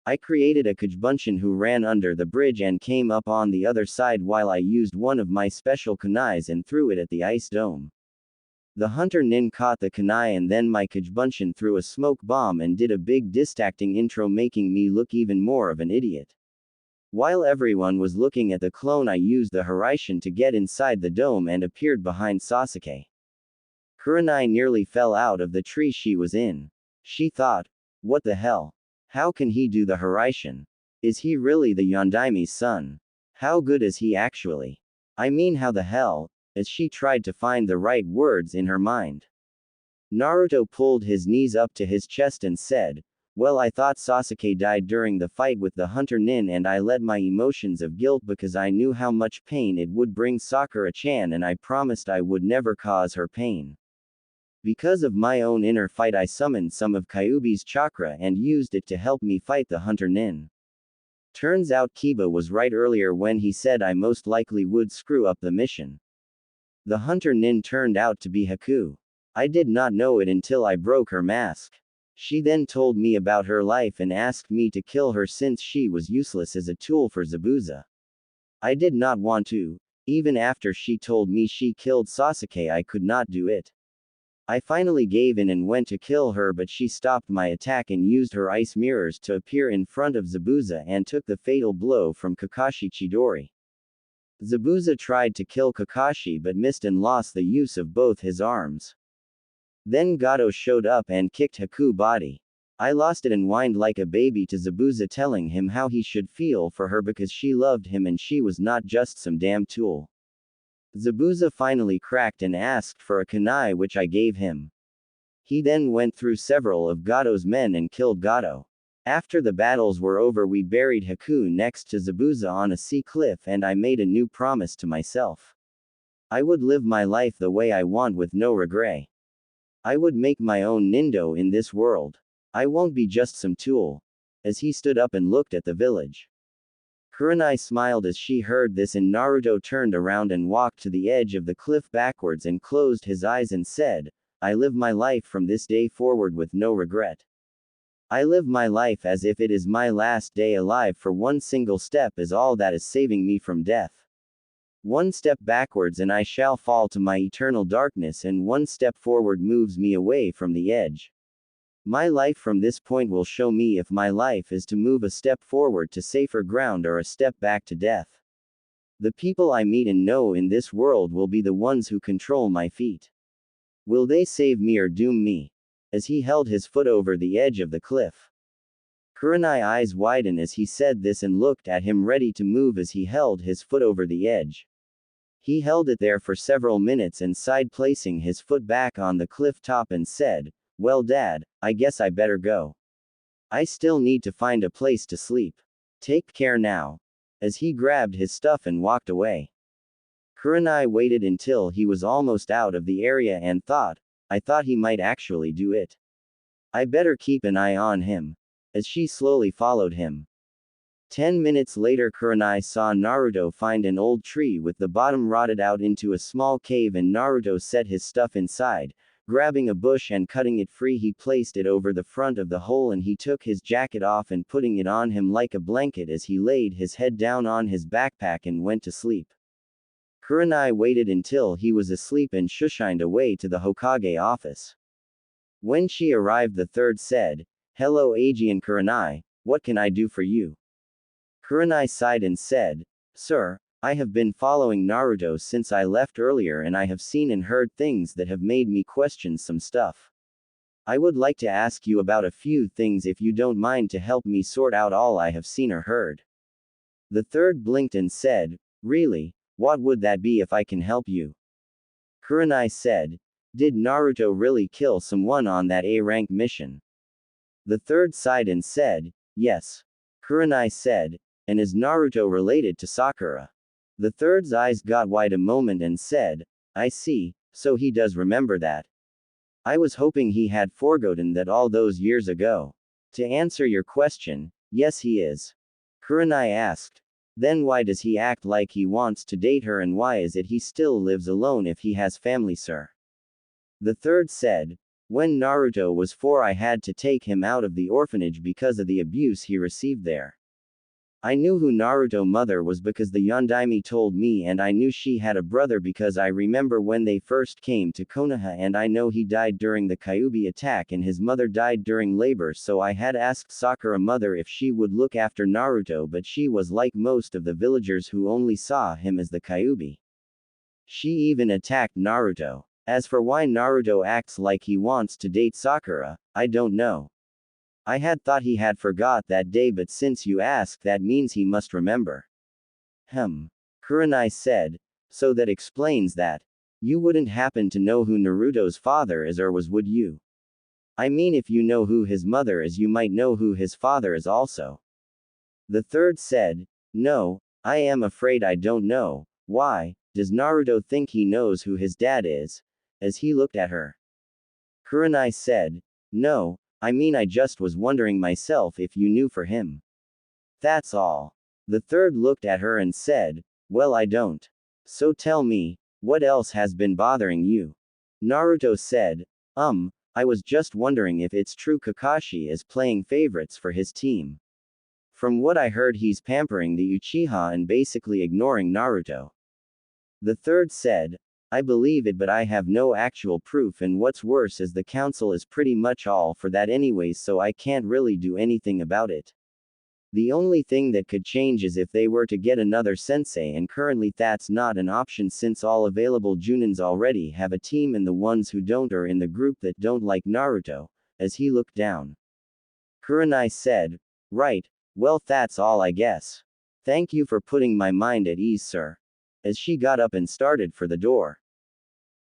I created a Kajbunshin who ran under the bridge and came up on the other side while I used one of my special kunais and threw it at the ice dome. The hunter Nin caught the kunai and then my Kajbunshin threw a smoke bomb and did a big distracting intro, making me look even more of an idiot. While everyone was looking at the clone, I used the Hiraishin to get inside the dome and appeared behind Sasuke. Kurenai nearly fell out of the tree she was in. She thought, what the hell? How can he do the Hiraishin? Is he really the Yondaimi's son? How good is he actually? I mean, how the hell? As she tried to find the right words in her mind. Naruto pulled his knees up to his chest and said, well, I thought Sasuke died during the fight with the hunter Nin, and I let my emotions of guilt because I knew how much pain it would bring Sakura-chan, and I promised I would never cause her pain. Because of my own inner fight, I summoned some of Kyuubi's chakra and used it to help me fight the hunter Nin. Turns out Kiba was right earlier when he said I most likely would screw up the mission. The hunter Nin turned out to be Haku. I did not know it until I broke her mask. She then told me about her life and asked me to kill her since she was useless as a tool for Zabuza. I did not want to. Even after she told me she killed Sasuke, I could not do it. I finally gave in and went to kill her, but she stopped my attack and used her ice mirrors to appear in front of Zabuza and took the fatal blow from Kakashi Chidori. Zabuza tried to kill Kakashi but missed and lost the use of both his arms. Then Gato showed up and kicked Haku's body. I lost it and whined like a baby to Zabuza, telling him how he should feel for her because she loved him and she was not just some damn tool. Zabuza finally cracked and asked for a kunai, which I gave him. He then went through several of Gato's men and killed Gato. After the battles were over, we buried Haku next to Zabuza on a sea cliff, and I made a new promise to myself. I would live my life the way I want with no regret. I would make my own Nindo in this world. I won't be just some tool. As he stood up and looked at the village, Kurenai smiled as she heard this, and Naruto turned around and walked to the edge of the cliff backwards and closed his eyes and said, I live my life from this day forward with no regret. I live my life as if it is my last day alive, for one single step is all that is saving me from death. One step backwards and I shall fall to my eternal darkness, and one step forward moves me away from the edge. My life from this point will show me if my life is to move a step forward to safer ground or a step back to death. The people I meet and know in this world will be the ones who control my feet. Will they save me or doom me? As he held his foot over the edge of the cliff, Kurenai's eyes widened as he said this and looked at him, ready to move as he held his foot over the edge. He held it there for several minutes and sighed, placing his foot back on the cliff top, and said, Well, Dad, I guess I better go. I still need to find a place to sleep. Take care now. As he grabbed his stuff and walked away, Kurenai waited until he was almost out of the area and thought, I thought he might actually do it. I better keep an eye on him. As she slowly followed him. 10 minutes later, Kurenai saw Naruto find an old tree with the bottom rotted out into a small cave, and Naruto set his stuff inside. Grabbing a bush and cutting it free, he placed it over the front of the hole, and he took his jacket off and putting it on him like a blanket as he laid his head down on his backpack and went to sleep. Kurenai waited until he was asleep and shushined away to the Hokage office. When she arrived, the third said, Hello Aegean Kurenai, what can I do for you? Kurenai sighed and said, Sir, I have been following Naruto since I left earlier, and I have seen and heard things that have made me question some stuff. I would like to ask you about a few things if you don't mind, to help me sort out all I have seen or heard. The third blinked and said, Really? What would that be if I can help you? Kurenai said, Did Naruto really kill someone on that A-rank mission? The third sighed and said, Yes. Kurenai said, And is Naruto related to Sakura? The third's eyes got wide a moment and said, I see, so he does remember that. I was hoping he had forgotten that all those years ago. To answer your question, yes, he is. Kurenai asked. Then why does he act like he wants to date her, and why is it he still lives alone if he has family, sir? The third said, When Naruto was 4, I had to take him out of the orphanage because of the abuse he received there. I knew who Naruto's mother was because the Yondaime told me, and I knew she had a brother because I remember when they first came to Konoha, and I know he died during the Kyuubi attack and his mother died during labor, so I had asked Sakura mother if she would look after Naruto, but she was like most of the villagers who only saw him as the Kyuubi. She even attacked Naruto. As for why Naruto acts like he wants to date Sakura, I don't know. I had thought he had forgot that day, but since you ask, that means he must remember. Kurenai said, So that explains that. You wouldn't happen to know who Naruto's father is, or would you? I mean, if you know who his mother is, you might know who his father is also. The third said, No, I am afraid I don't know. Why? Does Naruto think he knows who his dad is? As he looked at her. Kurenai said, No, I mean, I just was wondering myself if you knew for him. That's all. The third looked at her and said, Well, I don't. So tell me, what else has been bothering you? Naruto said, I was just wondering if it's true Kakashi is playing favorites for his team. From what I heard, he's pampering the Uchiha and basically ignoring Naruto. The third said, I believe it, but I have no actual proof, and what's worse is the council is pretty much all for that anyways, so I can't really do anything about it. The only thing that could change is if they were to get another sensei, and currently that's not an option since all available Junins already have a team and the ones who don't are in the group that don't like Naruto, as he looked down. Kurenai said, right, well that's all I guess. Thank you for putting my mind at ease, sir. As she got up and started for the door.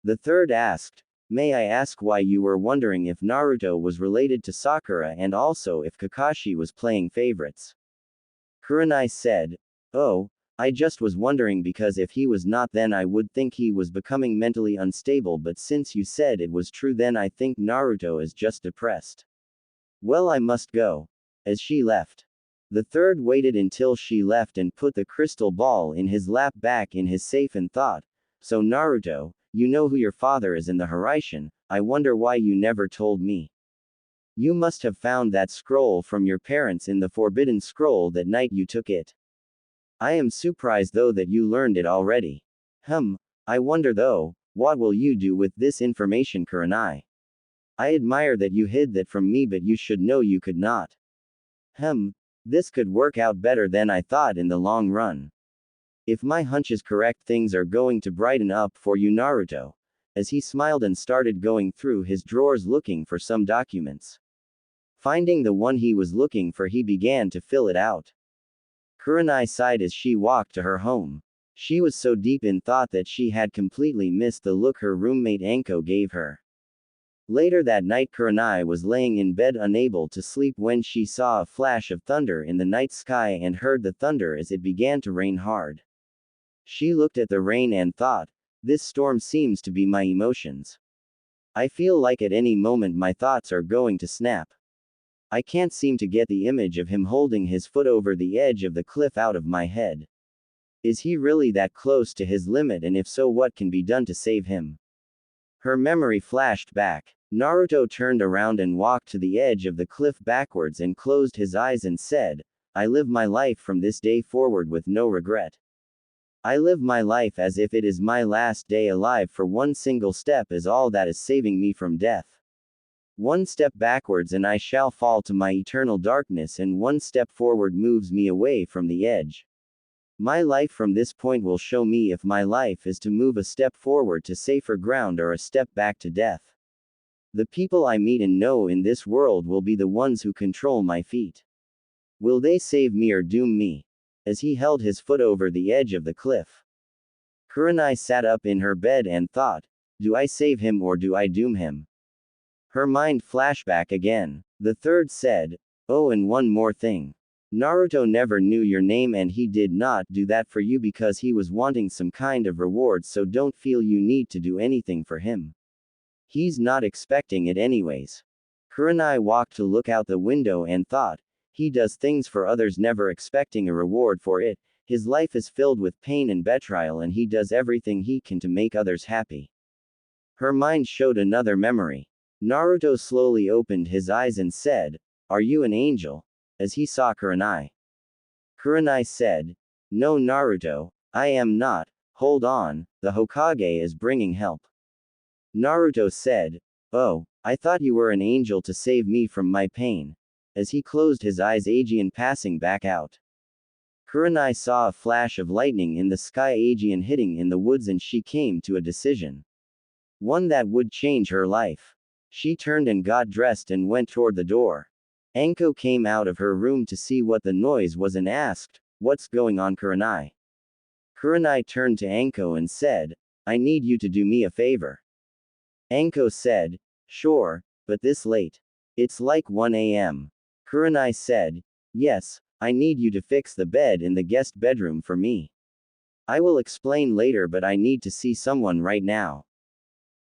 The third asked, may I ask why you were wondering if Naruto was related to Sakura and also if Kakashi was playing favorites? Kurenai said, oh, I just was wondering because if he was not then I would think he was becoming mentally unstable, but since you said it was true then I think Naruto is just depressed. Well, I must go. As she left. The third waited until she left and put the crystal ball in his lap back in his safe and thought, so Naruto, you know who your father is in the Hiraishin, I wonder why you never told me. You must have found that scroll from your parents in the Forbidden Scroll that night you took it. I am surprised though that you learned it already. I wonder though, what will you do with this information, Kurenai? I admire that you hid that from me, but you should know you could not. This could work out better than I thought in the long run. If my hunch is correct, things are going to brighten up for you, Naruto. As he smiled and started going through his drawers looking for some documents. Finding the one he was looking for, he began to fill it out. Kurenai sighed as she walked to her home. She was so deep in thought that she had completely missed the look her roommate Anko gave her. Later that night, Kurenai was laying in bed unable to sleep when she saw a flash of thunder in the night sky and heard the thunder as it began to rain hard. She looked at the rain and thought, this storm seems to be my emotions. I feel like at any moment my thoughts are going to snap. I can't seem to get the image of him holding his foot over the edge of the cliff out of my head. Is he really that close to his limit, and if so, what can be done to save him? Her memory flashed back. Naruto turned around and walked to the edge of the cliff backwards and closed his eyes and said, I live my life from this day forward with no regret. I live my life as if it is my last day alive, for one single step is all that is saving me from death. One step backwards and I shall fall to my eternal darkness, and one step forward moves me away from the edge. My life from this point will show me if my life is to move a step forward to safer ground or a step back to death. The people I meet and know in this world will be the ones who control my feet. Will they save me or doom me? As he held his foot over the edge of the cliff. Kurenai sat up in her bed and thought, do I save him or do I doom him? Her mind flashed back again. The third said, oh, and one more thing. Naruto never knew your name and he did not do that for you because he was wanting some kind of reward, so don't feel you need to do anything for him. He's not expecting it anyways. Kurenai walked to look out the window and thought, he does things for others never expecting a reward for it, his life is filled with pain and betrayal and he does everything he can to make others happy. Her mind showed another memory. Naruto slowly opened his eyes and said, are you an angel? As he saw Kurenai. Kurenai said, no Naruto, I am not, hold on, the Hokage is bringing help. Naruto said, oh, I thought you were an angel to save me from my pain. As he closed his eyes, Aegean passing back out. Kurenai saw a flash of lightning in the sky, Aegean hitting in the woods, and she came to a decision. One that would change her life. She turned and got dressed and went toward the door. Anko came out of her room to see what the noise was and asked, what's going on, Kurenai? Kurenai turned to Anko and said, I need you to do me a favor. Anko said, sure, but this late. It's like 1 a.m. Kurenai said, yes, I need you to fix the bed in the guest bedroom for me. I will explain later, but I need to see someone right now.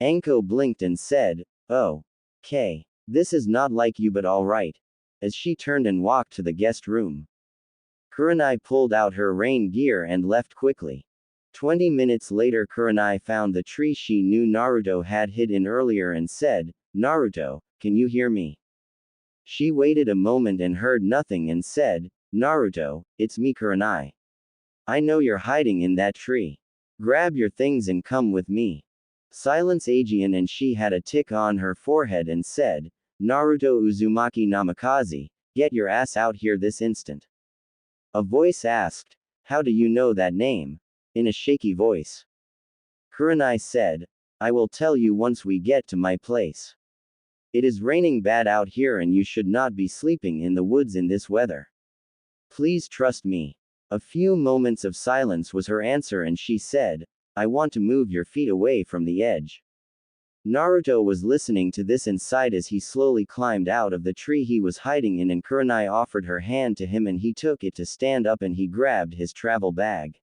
Anko blinked and said, oh. Okay. This is not like you, but alright. As she turned and walked to the guest room. Kurenai pulled out her rain gear and left quickly. 20 minutes later, Kurenai found the tree she knew Naruto had hid in earlier and said, Naruto, can you hear me? She waited a moment and heard nothing and said, Naruto, it's me Kurenai. I know you're hiding in that tree. Grab your things and come with me. Silence Aegean and she had a tick on her forehead and said, Naruto Uzumaki Namikaze, get your ass out here this instant. A voice asked, how do you know that name? In a shaky voice. Kurenai said, I will tell you once we get to my place. It is raining bad out here and you should not be sleeping in the woods in this weather. Please trust me. A few moments of silence was her answer and she said, I want to move your feet away from the edge. Naruto was listening to this and sighed as he slowly climbed out of the tree he was hiding in, and Kurenai offered her hand to him and he took it to stand up and he grabbed his travel bag.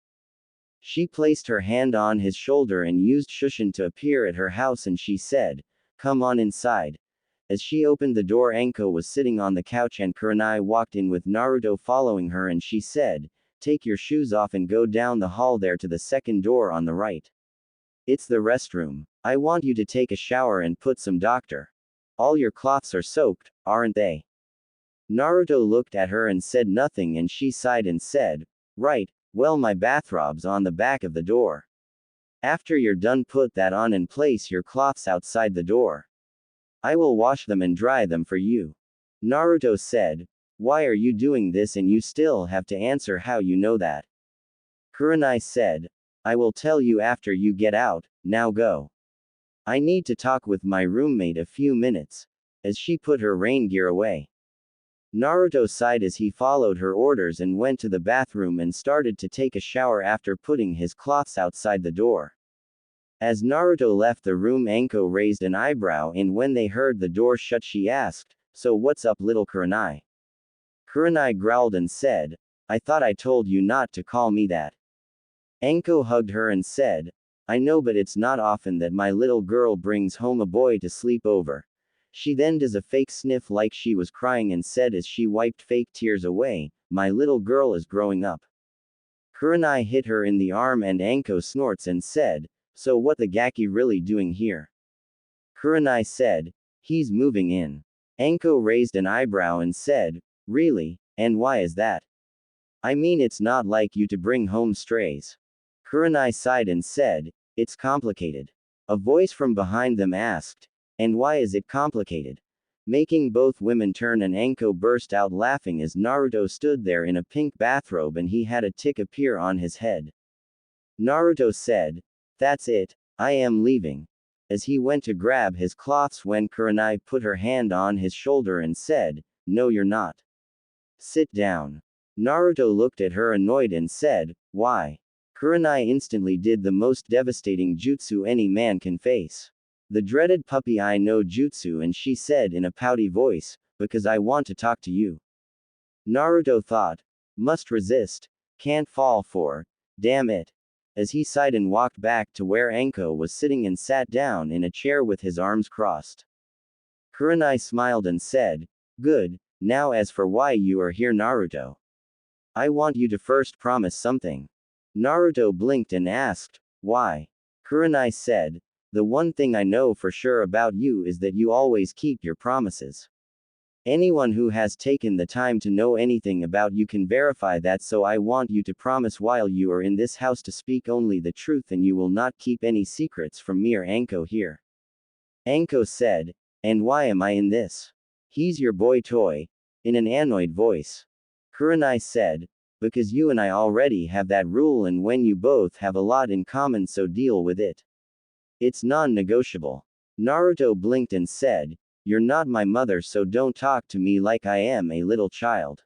She placed her hand on his shoulder and used Shushin to appear at her house and she said, come on inside. As she opened the door, Anko was sitting on the couch and Kurenai walked in with Naruto following her and she said, take your shoes off and go down the hall there to the second door on the right. It's the restroom. I want you to take a shower and put some doctor. All your cloths are soaked, aren't they? Naruto looked at her and said nothing and she sighed and said, right, well my bathrob's on the back of the door. After you're done put that on and place your cloths outside the door. I will wash them and dry them for you. Naruto said, why are you doing this and you still have to answer how you know that? Kurenai said, I will tell you after you get out, now go. I need to talk with my roommate a few minutes, as she put her rain gear away. Naruto sighed as he followed her orders and went to the bathroom and started to take a shower after putting his cloths outside the door. As Naruto left the room, Anko raised an eyebrow and when they heard the door shut she asked, so what's up little Kurenai? Kurenai growled and said, I thought I told you not to call me that. Anko hugged her and said, I know but it's not often that my little girl brings home a boy to sleep over. She then does a fake sniff like she was crying and said as she wiped fake tears away, my little girl is growing up. Kurenai hit her in the arm and Anko snorts and said, so what the Gaki really doing here? Kurenai said, he's moving in. Anko raised an eyebrow and said, really, and why is that? I mean it's not like you to bring home strays. Kurenai sighed and said, it's complicated. A voice from behind them asked, and why is it complicated? Making both women turn and Anko burst out laughing as Naruto stood there in a pink bathrobe and he had a tick appear on his head. Naruto said, that's it, I am leaving. As he went to grab his cloths when Kurenai put her hand on his shoulder and said, no you're not. Sit down. Naruto looked at her annoyed and said, why? Kurenai instantly did the most devastating jutsu any man can face. The dreaded puppy eye no jutsu, and she said in a pouty voice, because I want to talk to you. Naruto thought, must resist, can't fall for, damn it. As he sighed and walked back to where Anko was sitting and sat down in a chair with his arms crossed. Kurenai smiled and said, good, now as for why you are here Naruto. I want you to first promise something. Naruto blinked and asked, why? Kurenai said, the one thing I know for sure about you is that you always keep your promises. Anyone who has taken the time to know anything about you can verify that, so I want you to promise while you are in this house to speak only the truth and you will not keep any secrets from me or Anko here. Anko said, and why am I in this? He's your boy toy. In an annoyed voice. Kurenai said, because you and I already have that rule and when you both have a lot in common, so deal with it. It's non-negotiable. Naruto blinked and said, you're not my mother, so don't talk to me like I am a little child.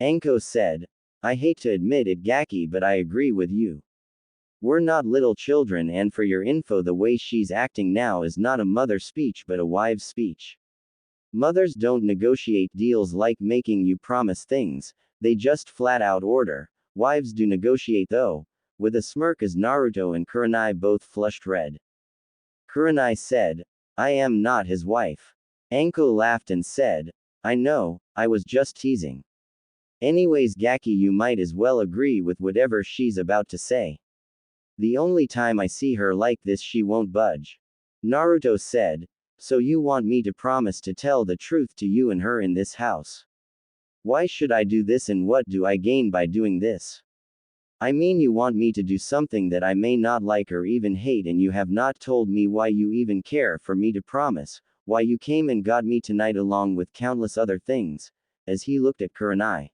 Anko said, I hate to admit it Gaki, but I agree with you. We're not little children, and for your info, the way she's acting now is not a mother speech but a wife's speech. Mothers don't negotiate deals like making you promise things, they just flat out order. Wives do negotiate though. With a smirk as Naruto and Kurenai both flushed red. Kurenai said, I am not his wife. Anko laughed and said, I know, I was just teasing. Anyways Gaki, you might as well agree with whatever she's about to say. The only time I see her like this she won't budge. Naruto said, so you want me to promise to tell the truth to you and her in this house? Why should I do this and what do I gain by doing this? I mean, you want me to do something that I may not like or even hate, and you have not told me why you even care for me to promise, why you came and got me tonight along with countless other things, as he looked at Kurenai.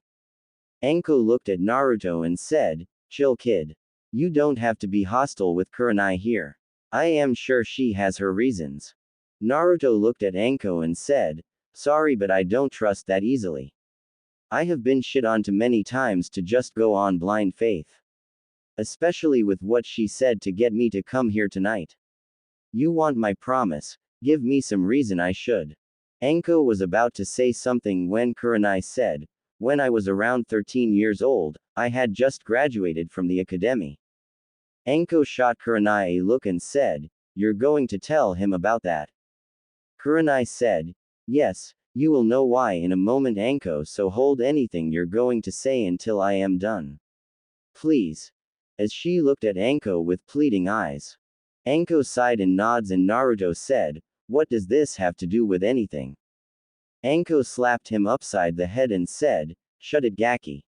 Anko looked at Naruto and said, chill kid. You don't have to be hostile with Kurenai here. I am sure she has her reasons. Naruto looked at Anko and said, sorry but I don't trust that easily. I have been shit on too many times to just go on blind faith. Especially with what she said to get me to come here tonight. You want my promise, give me some reason I should. Anko was about to say something when Kurenai said, when I was around 13 years old, I had just graduated from the academy. Anko shot Kurenai a look and said, you're going to tell him about that? Kurenai said, yes, you will know why in a moment Anko, so hold anything you're going to say until I am done. Please. As she looked at Anko with pleading eyes. Anko sighed and nods and Naruto said, what does this have to do with anything? Anko slapped him upside the head and said, shut it Gaki.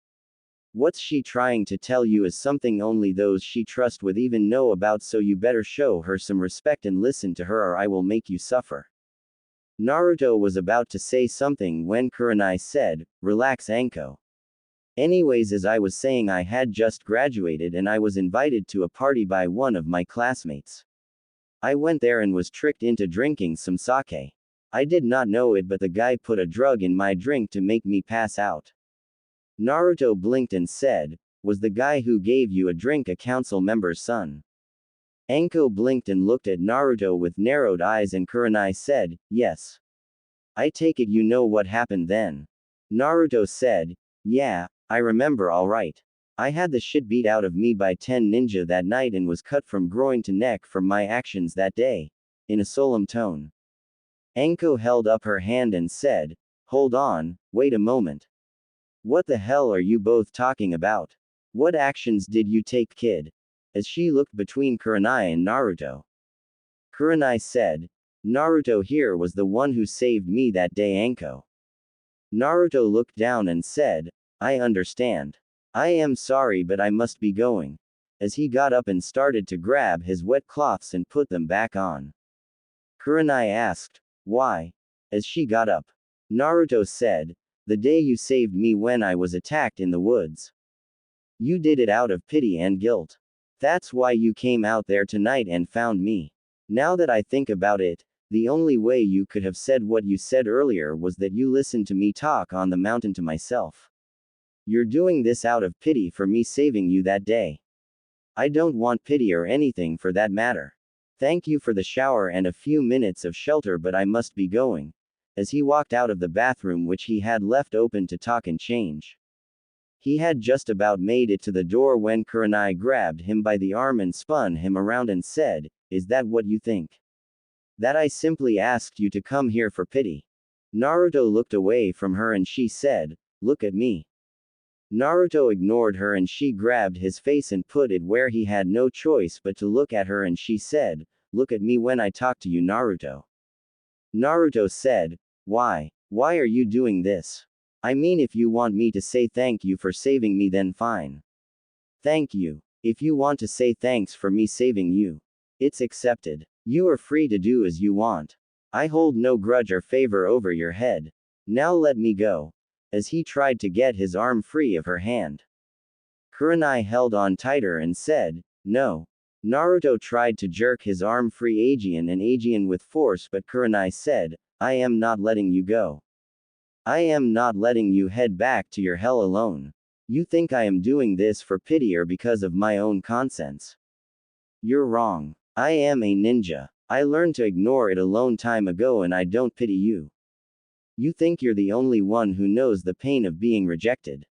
What's she trying to tell you is something only those she trusts would even know about, so you better show her some respect and listen to her or I will make you suffer. Naruto was about to say something when Kurenai said, relax Anko. Anyways, as I was saying, I had just graduated and I was invited to a party by one of my classmates. I went there and was tricked into drinking some sake. I did not know it, but the guy put a drug in my drink to make me pass out. Naruto blinked and said, was the guy who gave you a drink a council member's son? Anko blinked and looked at Naruto with narrowed eyes and Kurenai said, yes. I take it you know what happened then. Naruto said, yeah, I remember alright. I had the shit beat out of me by 10 ninja that night and was cut from groin to neck from my actions that day. In a solemn tone. Anko held up her hand and said, hold on, wait a moment. What the hell are you both talking about? What actions did you take, kid? As she looked between Kurenai and Naruto. Kurenai said, Naruto here was the one who saved me that day, Anko. Naruto looked down and said, I understand. I am sorry but I must be going. As he got up and started to grab his wet cloths and put them back on. Kurenai asked, why? As she got up. Naruto said, the day you saved me when I was attacked in the woods. You did it out of pity and guilt. That's why you came out there tonight and found me. Now that I think about it, the only way you could have said what you said earlier was that you listened to me talk on the mountain to myself. You're doing this out of pity for me saving you that day. I don't want pity or anything for that matter. Thank you for the shower and a few minutes of shelter, but I must be going. As he walked out of the bathroom which he had left open to talk and change. He had just about made it to the door when Kurenai grabbed him by the arm and spun him around and said, is that what you think? That I simply asked you to come here for pity? Naruto looked away from her and she said, look at me. Naruto ignored her and she grabbed his face and put it where he had no choice but to look at her and she said, look at me when I talk to you, Naruto. Naruto said, why? Why are you doing this? I mean, if you want me to say thank you for saving me, then fine. Thank you. If you want to say thanks for me saving you, it's accepted. You are free to do as you want. I hold no grudge or favor over your head. Now let me go. As he tried to get his arm free of her hand. Kurenai held on tighter and said, no. Naruto tried to jerk his arm free Aegean with force, but Kurenai said, I am not letting you go. I am not letting you head back to your hell alone. You think I am doing this for pity or because of my own conscience? You're wrong. I am a ninja. I learned to ignore it a long time ago and I don't pity you. You think you're the only one who knows the pain of being rejected.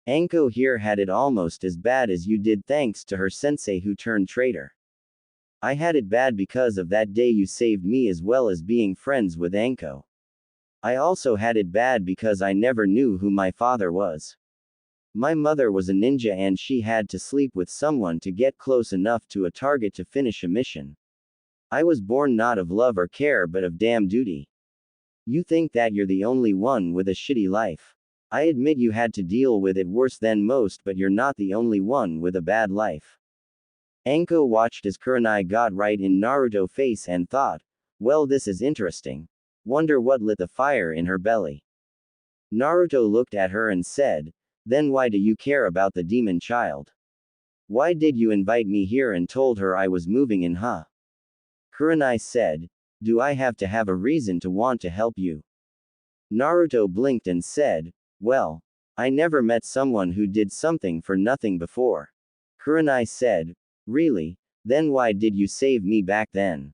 Anko here had it almost as bad as you did, thanks to her sensei who turned traitor. I had it bad because of that day you saved me, as well as being friends with Anko. I also had it bad because I never knew who my father was. My mother was a ninja and she had to sleep with someone to get close enough to a target to finish a mission. I was born not of love or care but of damn duty. You think that you're the only one with a shitty life. I admit you had to deal with it worse than most, but you're not the only one with a bad life. Anko watched as Kurenai got right in Naruto's face and thought, well, this is interesting. Wonder what lit the fire in her belly. Naruto looked at her and said, then why do you care about the demon child? Why did you invite me here and told her I was moving in, huh? Kurenai said, do I have to have a reason to want to help you? Naruto blinked and said, well, I never met someone who did something for nothing before. Kurenai said, really? Then why did you save me back then?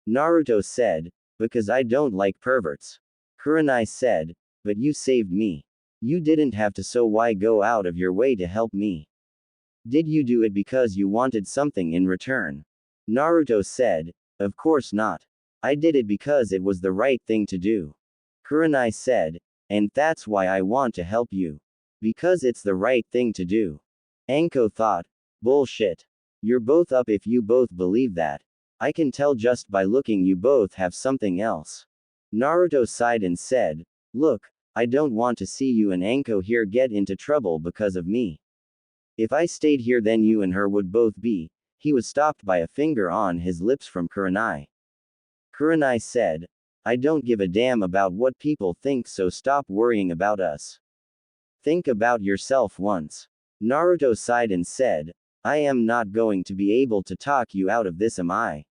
Naruto said, because I don't like perverts. Kurenai said, but you saved me. You didn't have to, so why go out of your way to help me? Did you do it because you wanted something in return? Naruto said, of course not. I did it because it was the right thing to do. Kurenai said, and that's why I want to help you. Because it's the right thing to do. Anko thought, bullshit. You're both up if you both believe that. I can tell just by looking you both have something else. Naruto sighed and said, look, I don't want to see you and Anko here get into trouble because of me. If I stayed here then you and her would both be. He was stopped by a finger on his lips from Kurenai. Kurenai said, I don't give a damn about what people think, so stop worrying about us. Think about yourself once. Naruto sighed and said, I am not going to be able to talk you out of this, am I?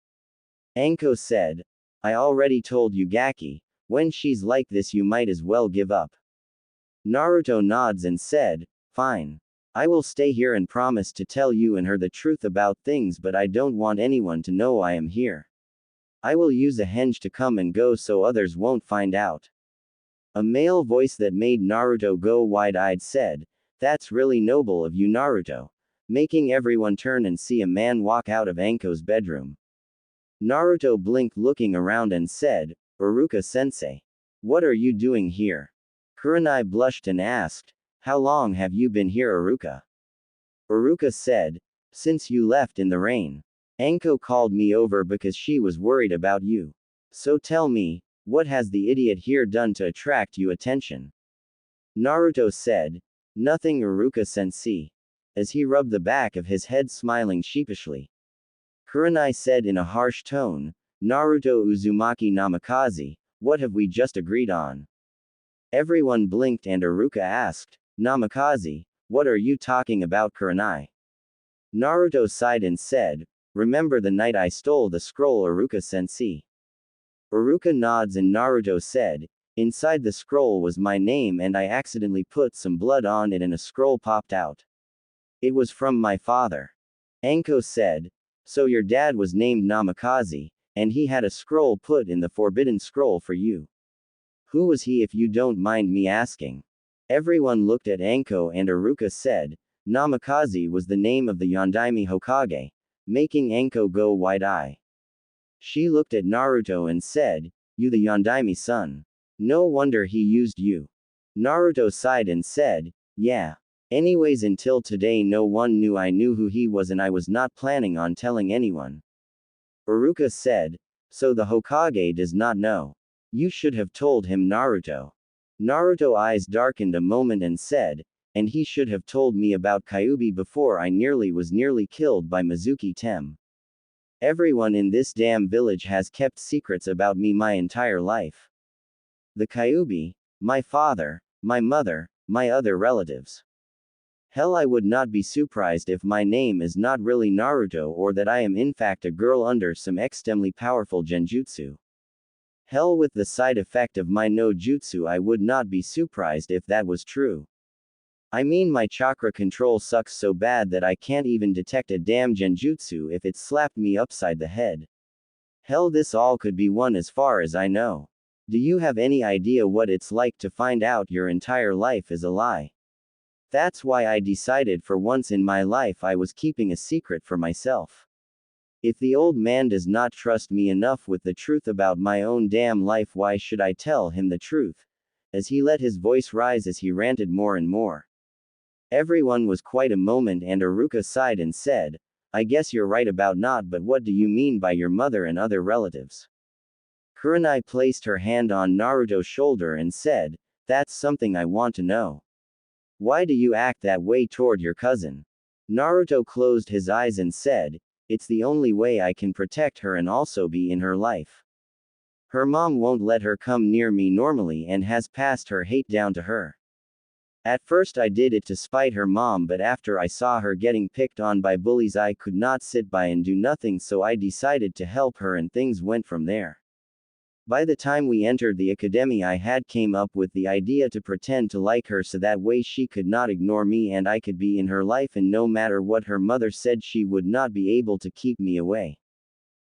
Anko said, I already told you Gaki, when she's like this you might as well give up. Naruto nods and said, fine. I will stay here and promise to tell you and her the truth about things, but I don't want anyone to know I am here. I will use a henge to come and go so others won't find out. A male voice that made Naruto go wide-eyed said, that's really noble of you, Naruto. Making everyone turn and see a man walk out of Anko's bedroom. Naruto blinked, looking around, and said, Iruka-sensei. What are you doing here? Kurenai blushed and asked, how long have you been here, Iruka? Iruka said, since you left in the rain. Anko called me over because she was worried about you. So tell me, what has the idiot here done to attract your attention? Naruto said, nothing, Iruka-sensei. As he rubbed the back of his head, smiling sheepishly. Kurenai said in a harsh tone, Naruto Uzumaki Namikaze, what have we just agreed on? Everyone blinked and Iruka asked, Namikaze, what are you talking about, Kurenai? Naruto sighed and said, remember the night I stole the scroll, Iruka-sensei? Iruka nods and Naruto said, inside the scroll was my name and I accidentally put some blood on it and a scroll popped out. It was from my father. Anko said, so your dad was named Namikaze, and he had a scroll put in the forbidden scroll for you. Who was he, if you don't mind me asking? Everyone looked at Anko and Iruka said, Namikaze was the name of the Yondaime Hokage, making Anko go wide-eye. She looked at Naruto and said, you the Yondaime son. No wonder he used you. Naruto sighed and said, yeah. Anyways, until today no one knew I knew who he was and I was not planning on telling anyone. Iruka said, so the Hokage does not know. You should have told him, Naruto. Naruto's eyes darkened a moment and said, and he should have told me about Kyuubi before I was nearly killed by Mizuki Tem. Everyone in this damn village has kept secrets about me my entire life. The Kyuubi, my father, my mother, my other relatives. Hell, I would not be surprised if my name is not really Naruto or that I am in fact a girl under some extremely powerful genjutsu. Hell, with the side effect of my no jutsu, I would not be surprised if that was true. I mean, my chakra control sucks so bad that I can't even detect a damn genjutsu if it slapped me upside the head. Hell, this all could be one as far as I know. Do you have any idea what it's like to find out your entire life is a lie? That's why I decided for once in my life I was keeping a secret for myself. If the old man does not trust me enough with the truth about my own damn life, why should I tell him the truth? As he let his voice rise as he ranted more and more. Everyone was quite a moment and Iruka sighed and said, I guess you're right about not, but what do you mean by your mother and other relatives? Kurenai placed her hand on Naruto's shoulder and said, That's something I want to know. Why do you act that way toward your cousin? Naruto closed his eyes and said, it's the only way I can protect her and also be in her life. Her mom won't let her come near me normally and has passed her hate down to her. At first I did it to spite her mom, but after I saw her getting picked on by bullies I could not sit by and do nothing, so I decided to help her and things went from there. By the time we entered the academy I had came up with the idea to pretend to like her so that way she could not ignore me and I could be in her life, and no matter what her mother said she would not be able to keep me away.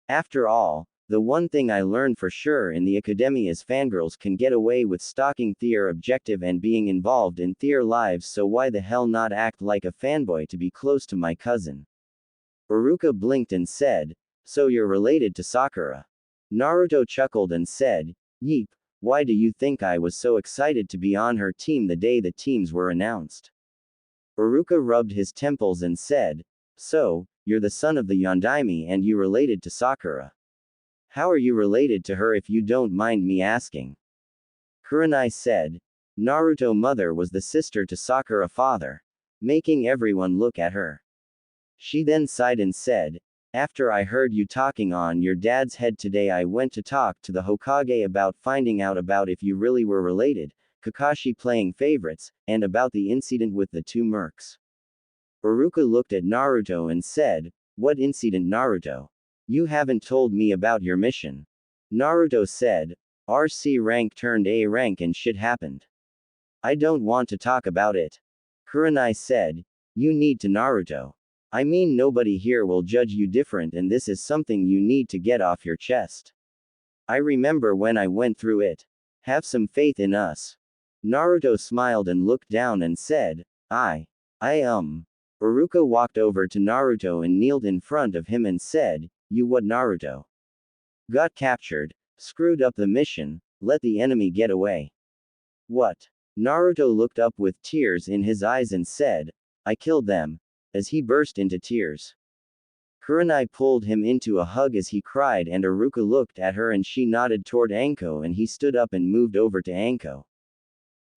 After all, the one thing I learned for sure in the academy is fangirls can get away with stalking their objective and being involved in their lives, so why the hell not act like a fanboy to be close to my cousin? Iruka blinked and said, so you're related to Sakura. Naruto chuckled and said, yeep, why do you think I was so excited to be on her team the day the teams were announced? Iruka rubbed his temples and said, so, you're the son of the Yondaime and you related to Sakura. How are you related to her if you don't mind me asking? Kurenai said, Naruto mother was the sister to Sakura father, making everyone look at her. She then sighed and said, after I heard you talking on your dad's head today I went to talk to the Hokage about finding out about if you really were related, Kakashi playing favorites, and about the incident with the two mercs. Iruka looked at Naruto and said, what incident, Naruto? You haven't told me about your mission. Naruto said, RC rank turned A rank and shit happened. I don't want to talk about it. Kurenai said, you need to, Naruto. I mean, nobody here will judge you different and this is something you need to get off your chest. I remember when I went through it. Have some faith in us. Naruto smiled and looked down and said, Iruka walked over to Naruto and kneeled in front of him and said, you what, Naruto? Got captured, screwed up the mission, let the enemy get away. What? Naruto looked up with tears in his eyes and said, I killed them, as he burst into tears. Kurenai pulled him into a hug as he cried and Iruka looked at her and she nodded toward Anko and he stood up and moved over to Anko.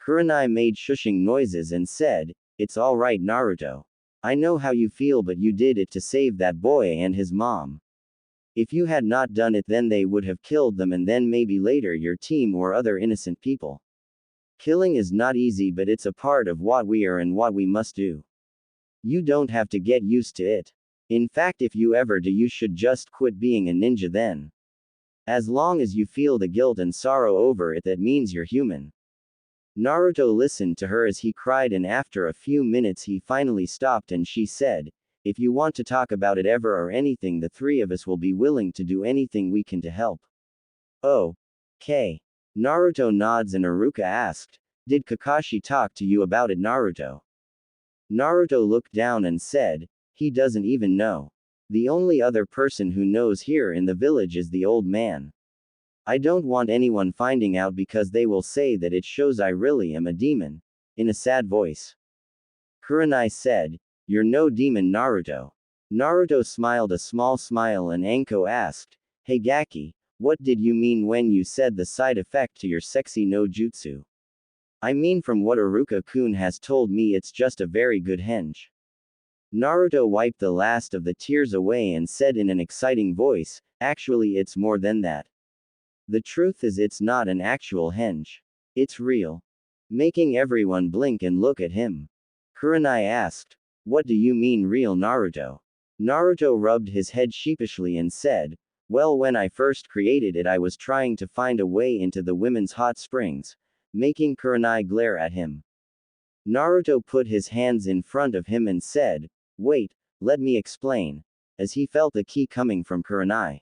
Kurenai made shushing noises and said, it's alright, Naruto. I know how you feel, but you did it to save that boy and his mom. If you had not done it then they would have killed them and then maybe later your team or other innocent people. Killing is not easy, but it's a part of what we are and what we must do. You don't have to get used to it. In fact, if you ever do, you should just quit being a ninja then. As long as you feel the guilt and sorrow over it, that means you're human. Naruto listened to her as he cried and after a few minutes he finally stopped and she said, if you want to talk about it ever or anything, the three of us will be willing to do anything we can to help. Oh. Okay. Naruto nods and Iruka asked, did Kakashi talk to you about it, Naruto? Naruto looked down and said, he doesn't even know. The only other person who knows here in the village is the old man. I don't want anyone finding out because they will say that it shows I really am a demon. In a sad voice. Kurenai said, you're no demon, Naruto. Naruto smiled a small smile and Anko asked, hey Gaki, what did you mean when you said the side effect to your sexy no jutsu? I mean, from what Iruka-kun has told me, it's just a very good henge. Naruto wiped the last of the tears away and said in an exciting voice, actually it's more than that. The truth is it's not an actual henge. It's real. Making everyone blink and look at him. Kurenai asked, what do you mean real, Naruto? Naruto rubbed his head sheepishly and said, well, when I first created it I was trying to find a way into the women's hot springs, making Kurenai glare at him. Naruto put his hands in front of him and said, wait, let me explain, as he felt the key coming from Kurenai.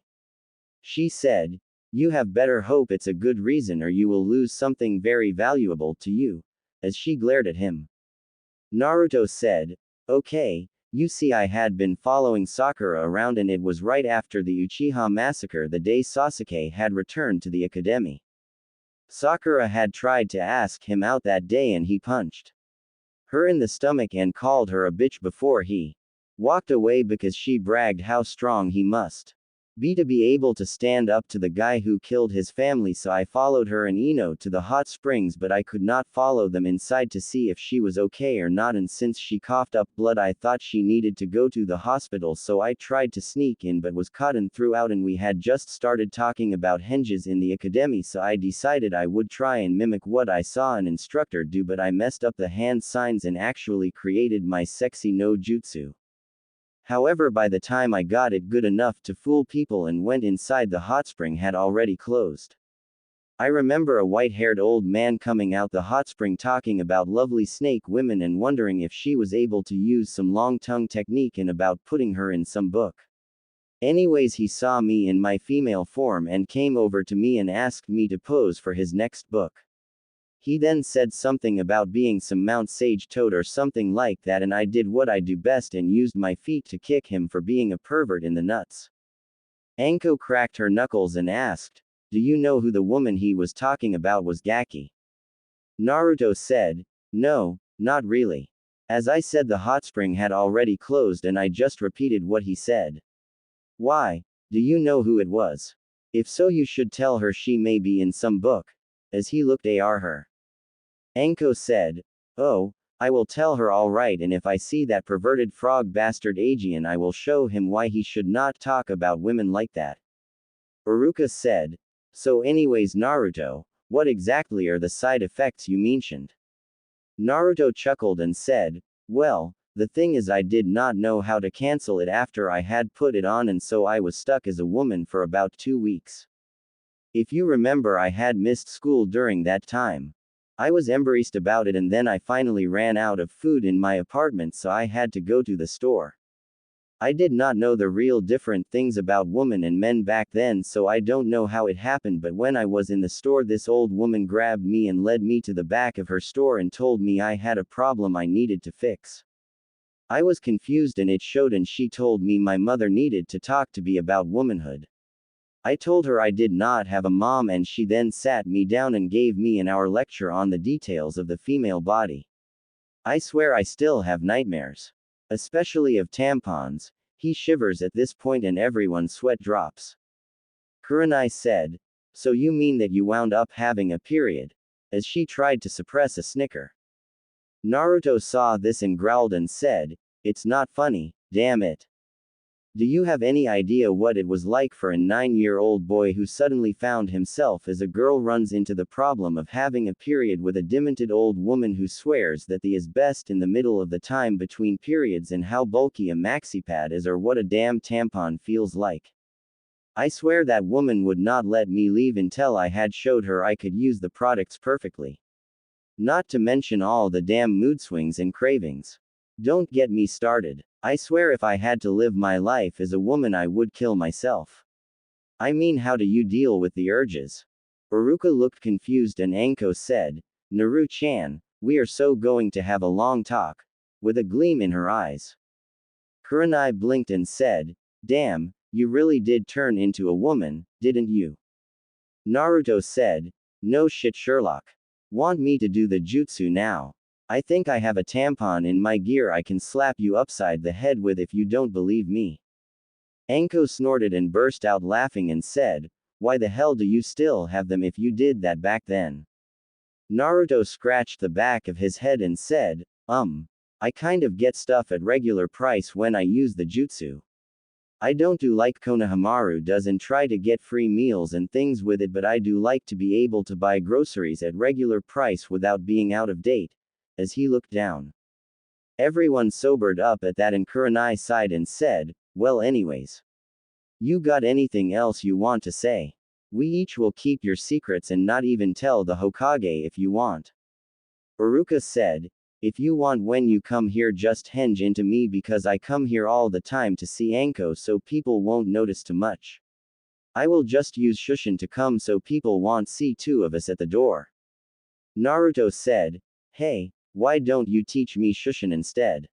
She said, you have better hope it's a good reason or you will lose something very valuable to you, as she glared at him. Naruto said, okay, you see, I had been following Sakura around and it was right after the Uchiha massacre, the day Sasuke had returned to the academy. Sakura had tried to ask him out that day and he punched her in the stomach and called her a bitch before he walked away because she bragged how strong he must To be able to stand up to the guy who killed his family, so I followed her and Ino to the hot springs, but I could not follow them inside to see if she was okay or not, and since she coughed up blood I thought she needed to go to the hospital, so I tried to sneak in but was caught and threw out, and we had just started talking about henges in the academy, so I decided I would try and mimic what I saw an instructor do, but I messed up the hand signs and actually created my sexy no jutsu. However, by the time I got it good enough to fool people and went inside, the hot spring had already closed. I remember a white-haired old man coming out the hot spring talking about lovely snake women and wondering if she was able to use some long tongue technique and about putting her in some book. Anyways, he saw me in my female form and came over to me and asked me to pose for his next book. He then said something about being some Mount Sage toad or something like that, and I did what I do best and used my feet to kick him for being a pervert in the nuts. Anko cracked her knuckles and asked, "Do you know who the woman he was talking about was, Gaki?" Naruto said, "No, not really." As I said, the hot spring had already closed and I just repeated what he said. "Why? Do you know who it was? If so, you should tell her she may be in some book." As he looked at her. Anko said, "Oh, I will tell her all right, and if I see that perverted frog bastard Aegean I will show him why he should not talk about women like that." Iruka said, "So anyways, Naruto, what exactly are the side effects you mentioned?" Naruto chuckled and said, "Well, the thing is I did not know how to cancel it after I had put it on, and so I was stuck as a woman for about 2 weeks. If you remember, I had missed school during that time. I was embarrassed about it, and then I finally ran out of food in my apartment, so I had to go to the store. I did not know the real different things about women and men back then, so I don't know how it happened, but when I was in the store, this old woman grabbed me and led me to the back of her store and told me I had a problem I needed to fix. I was confused and it showed, and she told me my mother needed to talk to me about womanhood. I told her I did not have a mom, and she then sat me down and gave me an hour lecture on the details of the female body. I swear I still have nightmares. Especially of tampons." He shivers at this point and everyone's sweat drops. Kurenai said, "So you mean that you wound up having a period?" As she tried to suppress a snicker. Naruto saw this and growled and said, "It's not funny, damn it. Do you have any idea what it was like for a 9-year-old boy who suddenly found himself as a girl runs into the problem of having a period with a demented old woman who swears that the is best in the middle of the time between periods, and how bulky a maxipad is or what a damn tampon feels like? I swear that woman would not let me leave until I had showed her I could use the products perfectly. Not to mention all the damn mood swings and cravings. Don't get me started. I swear if I had to live my life as a woman I would kill myself. I mean, how do you deal with the urges?" Iruka looked confused and Anko said, "Naru-chan, we are so going to have a long talk," with a gleam in her eyes. Kurenai blinked and said, "Damn, you really did turn into a woman, didn't you?" Naruto said, "No shit, Sherlock. Want me to do the jutsu now? I think I have a tampon in my gear I can slap you upside the head with if you don't believe me." Anko snorted and burst out laughing and said, "Why the hell do you still have them if you did that back then?" Naruto scratched the back of his head and said, I kind of get stuff at regular price when I use the jutsu. I don't do like Konohamaru does and try to get free meals and things with it, but I do like to be able to buy groceries at regular price without being out of date." As he looked down. Everyone sobered up at that, and Kurenai sighed and said, "Well, anyways. You got anything else you want to say? We each will keep your secrets and not even tell the Hokage if you want." Iruka said, "If you want, when you come here just henge into me, because I come here all the time to see Anko, so people won't notice too much. I will just use Shushin to come so people won't see two of us at the door." Naruto said, "Hey, why don't you teach me Shushin instead?"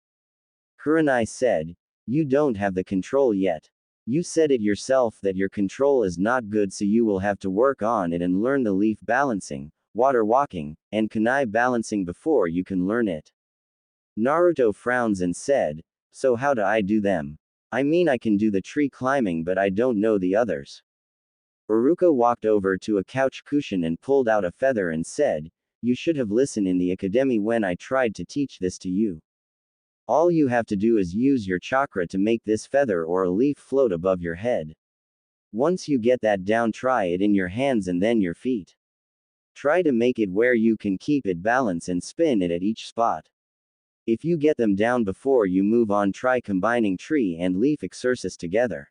Kurenai said, "You don't have the control yet. You said it yourself that your control is not good, so you will have to work on it and learn the leaf balancing, water walking, and kunai balancing before you can learn it." Naruto frowns and said, "So how do I do them?" I mean I can do the tree climbing but I don't know the others. Uruka walked over to a couch cushion and pulled out a feather and said, "You should have listened in the academy when I tried to teach this to you. All you have to do is use your chakra to make this feather or a leaf float above your head. Once you get that down, try it in your hands and then your feet. Try to make it where you can keep it balanced and spin it at each spot. If you get them down before you move on, try combining tree and leaf exercise together."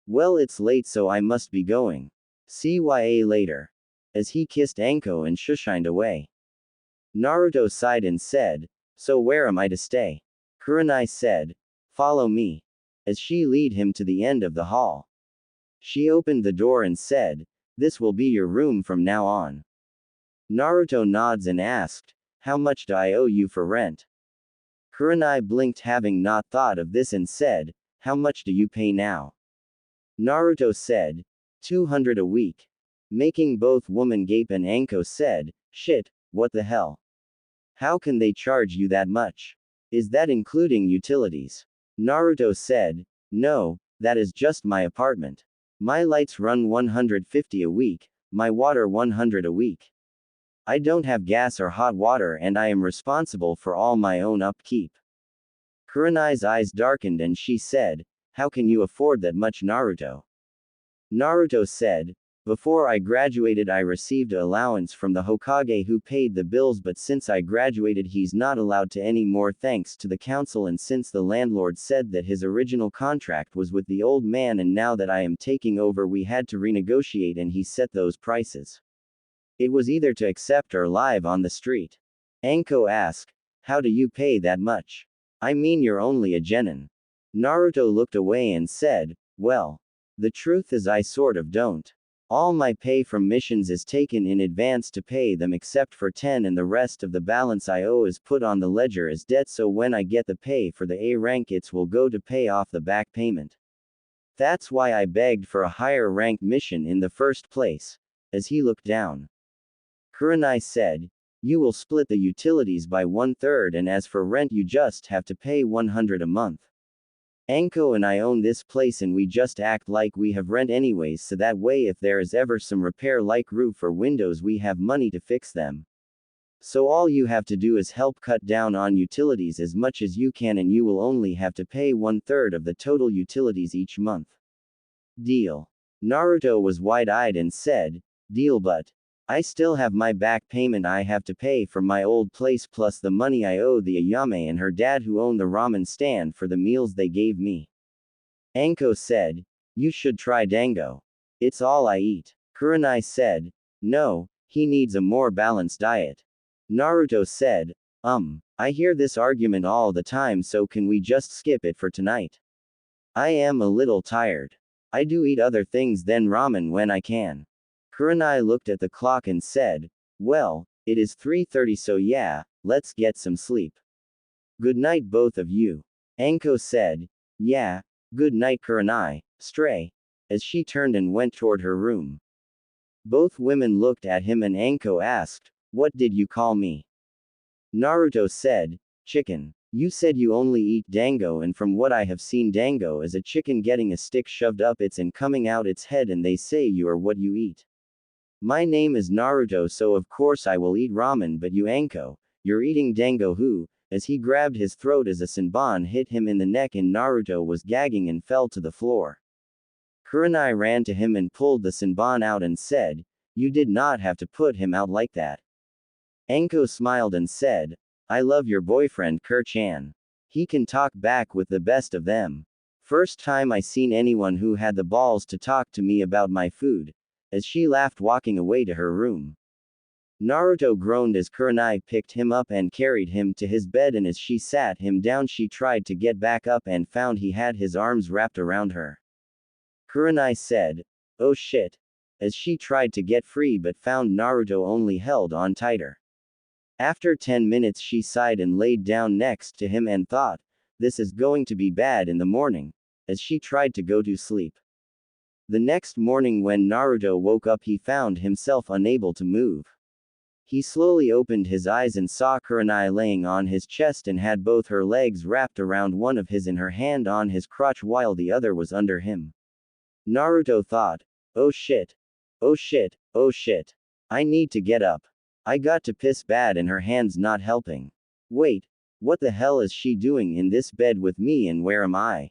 Well, it's late so I must be going. CYA later. As he kissed Anko and shushined away. Naruto sighed and said, "So where am I to stay?" Kurenai said, "Follow me." As she lead him to the end of the hall. She opened the door and said, "This will be your room from now on." Naruto nods and asked, "How much do I owe you for rent?" Kurenai blinked, having not thought of this, and said, "How much do you pay now?" Naruto said, 200 a week. Making both women gape, and Anko said, "Shit, what the hell? How can they charge you that much? Is that including utilities?" Naruto said, "No, that is just my apartment. My lights run 150 a week, my water 100 a week. I don't have gas or hot water and I am responsible for all my own upkeep." Kurenai's eyes darkened and she said, "How can you afford that much, Naruto?" Naruto said, "Before I graduated I received an allowance from the Hokage who paid the bills, but since I graduated he's not allowed to any more thanks to the council, and since the landlord said that his original contract was with the old man and now that I am taking over we had to renegotiate and he set those prices. It was either to accept or live on the street." Anko asked, "How do you pay that much? I mean you're only a genin." Naruto looked away and said, "Well, the truth is I sort of don't. All my pay from missions is taken in advance to pay them except for 10, and the rest of the balance I owe is put on the ledger as debt, so when I get the pay for the A rank it will go to pay off the back payment. That's why I begged for a higher rank mission in the first place." As he looked down, Kurenai said, "You will split the utilities by 1/3, and as for rent you just have to pay 100 a month. Anko and I own this place and we just act like we have rent anyways, so that way if there is ever some repair like roof or windows we have money to fix them. So all you have to do is help cut down on utilities as much as you can and you will only have to pay 1/3 of the total utilities each month." Deal. Naruto was wide-eyed and said, "Deal, but I still have my back payment I have to pay from my old place plus the money I owe the Ayame and her dad who own the ramen stand for the meals they gave me." Anko said, "You should try dango. It's all I eat." Kurenai said, "No, he needs a more balanced diet." Naruto said, I hear this argument all the time, so can we just skip it for tonight? I am a little tired. I do eat other things than ramen when I can." Kurenai looked at the clock and said, "Well, it is 3:30, so yeah, let's get some sleep. Good night both of you." Anko said, "Yeah, good night Kurenai, stray," as she turned and went toward her room. Both women looked at him and Anko asked, "What did you call me?" Naruto said, "Chicken. You said you only eat dango, and from what I have seen dango is a chicken getting a stick shoved up its and coming out its head, and they say you are what you eat. My name is Naruto, so of course I will eat ramen, but you Anko, you're eating dango who?" As he grabbed his throat as a Senbon hit him in the neck and Naruto was gagging and fell to the floor. Kurenai ran to him and pulled the Senbon out and said, "You did not have to put him out like that." Anko smiled and said, "I love your boyfriend Kur-chan. He can talk back with the best of them. First time I seen anyone who had the balls to talk to me about my food," as she laughed, walking away to her room. Naruto groaned as Kurenai picked him up and carried him to his bed, and as she sat him down she tried to get back up and found he had his arms wrapped around her. Kurenai said, "Oh shit," as she tried to get free but found Naruto only held on tighter. After 10 minutes she sighed and laid down next to him and thought, "This is going to be bad in the morning," as she tried to go to sleep. The next morning when Naruto woke up he found himself unable to move. He slowly opened his eyes and saw Kurenai laying on his chest and had both her legs wrapped around one of his and her hand on his crotch while the other was under him. Naruto thought, oh shit. Oh shit, oh shit. I need to get up. I got to piss bad and her hand's not helping. Wait, what the hell is she doing in this bed with me and where am I?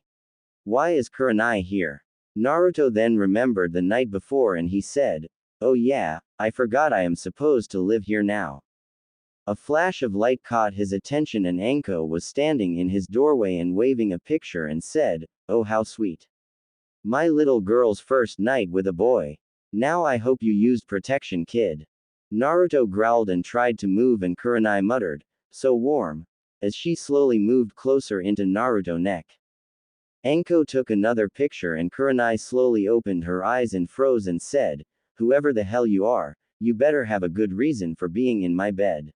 Why is Kurenai here? Naruto then remembered the night before and he said, oh yeah, I forgot I am supposed to live here now. A flash of light caught his attention and Anko was standing in his doorway and waving a picture and said, oh how sweet. My little girl's first night with a boy. Now I hope you used protection, kid. Naruto growled and tried to move and Kurenai muttered, so warm, as she slowly moved closer into Naruto's neck. Anko took another picture and Kurenai slowly opened her eyes and froze and said, whoever the hell you are, you better have a good reason for being in my bed.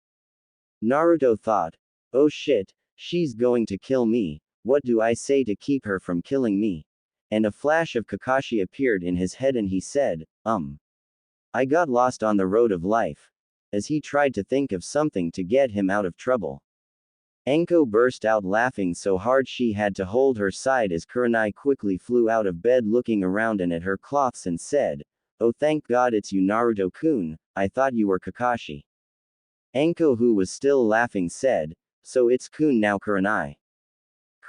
Naruto thought, oh shit, she's going to kill me, what do I say to keep her from killing me? And a flash of Kakashi appeared in his head and he said, I got lost on the road of life. As he tried to think of something to get him out of trouble. Anko burst out laughing so hard she had to hold her side as Kurenai quickly flew out of bed looking around and at her cloths and said, oh thank God it's you Naruto-kun, I thought you were Kakashi. Anko who was still laughing said, so it's kun now Kurenai.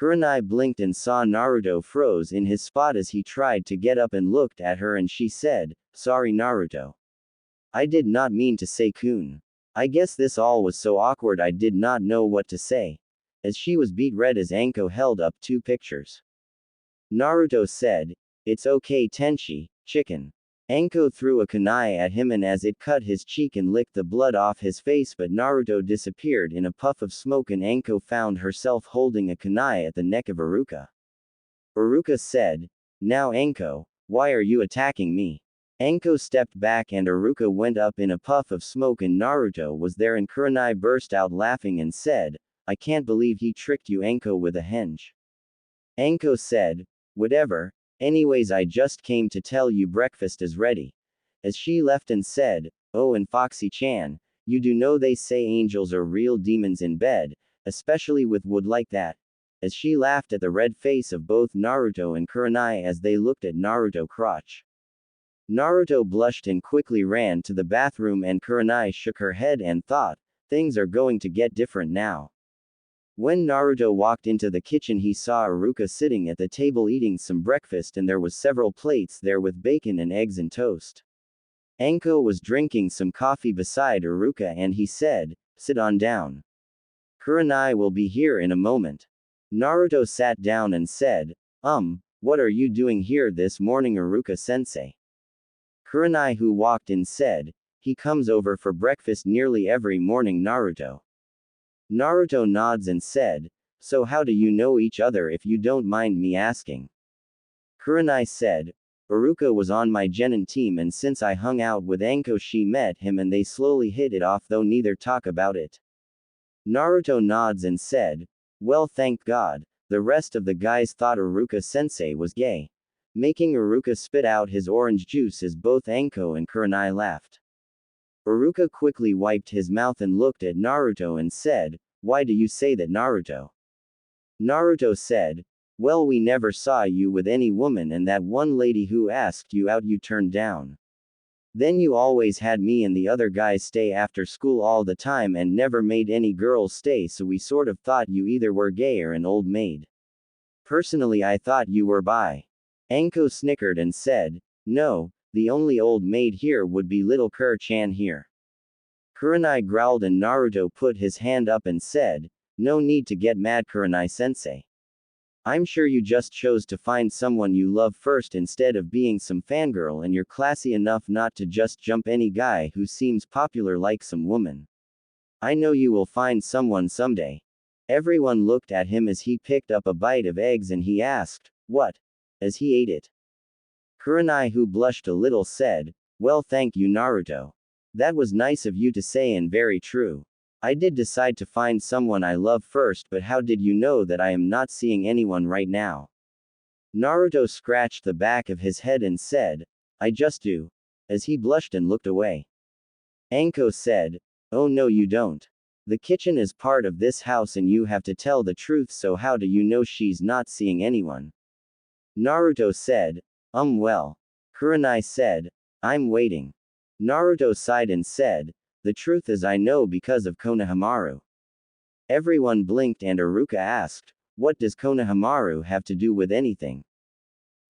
Kurenai blinked and saw Naruto froze in his spot as he tried to get up and looked at her and she said, sorry Naruto. I did not mean to say kun. I guess this all was so awkward I did not know what to say. As she was beet red as Anko held up 2 pictures. Naruto said, it's okay Tenchi, chicken. Anko threw a kunai at him and as it cut his cheek and licked the blood off his face but Naruto disappeared in a puff of smoke and Anko found herself holding a kunai at the neck of Iruka. Iruka said, now Anko, why are you attacking me? Anko stepped back and Iruka went up in a puff of smoke and Naruto was there and Kurenai burst out laughing and said, I can't believe he tricked you Anko with a henge. Anko said, whatever, anyways I just came to tell you breakfast is ready. As she left and said, oh and Foxy-chan, you do know they say angels are real demons in bed, especially with wood like that. As she laughed at the red face of both Naruto and Kurenai as they looked at Naruto crotch. Naruto blushed and quickly ran to the bathroom and Kurenai shook her head and thought, things are going to get different now. When Naruto walked into the kitchen he saw Iruka sitting at the table eating some breakfast and there was several plates there with bacon and eggs and toast. Anko was drinking some coffee beside Iruka and he said, sit on down. Kurenai will be here in a moment. Naruto sat down and said, what are you doing here this morning Iruka-sensei? Kurenai who walked in said, he comes over for breakfast nearly every morning Naruto. Naruto nods and said, so how do you know each other if you don't mind me asking? Kurenai said, Iruka was on my genin team and since I hung out with Anko she met him and they slowly hit it off though neither talk about it. Naruto nods and said, well thank God, the rest of the guys thought Iruka-sensei was gay. Making Iruka spit out his orange juice as both Anko and Kurenai laughed. Iruka quickly wiped his mouth and looked at Naruto and said, why do you say that Naruto? Naruto said, well we never saw you with any woman and that one lady who asked you out you turned down. Then you always had me and the other guys stay after school all the time and never made any girls stay so we sort of thought you either were gay or an old maid. Personally I thought you were bi. Anko snickered and said, no, the only old maid here would be little Kur-chan here. Kurenai growled and Naruto put his hand up and said, no need to get mad Kurenai-sensei. I'm sure you just chose to find someone you love first instead of being some fangirl and you're classy enough not to just jump any guy who seems popular like some woman. I know you will find someone someday. Everyone looked at him as he picked up a bite of eggs and he asked, what? As he ate it. Kurenai who blushed a little said, well thank you Naruto. That was nice of you to say and very true. I did decide to find someone I love first but how did you know that I am not seeing anyone right now? Naruto scratched the back of his head and said, I just do. As he blushed and looked away. Anko said, Oh no you don't. The kitchen is part of this house and you have to tell the truth, so how do you know she's not seeing anyone? Naruto said. Well. Kurenai said. I'm waiting. Naruto sighed and said, the truth is I know because of Konohamaru. Everyone blinked and Iruka asked, what does Konohamaru have to do with anything?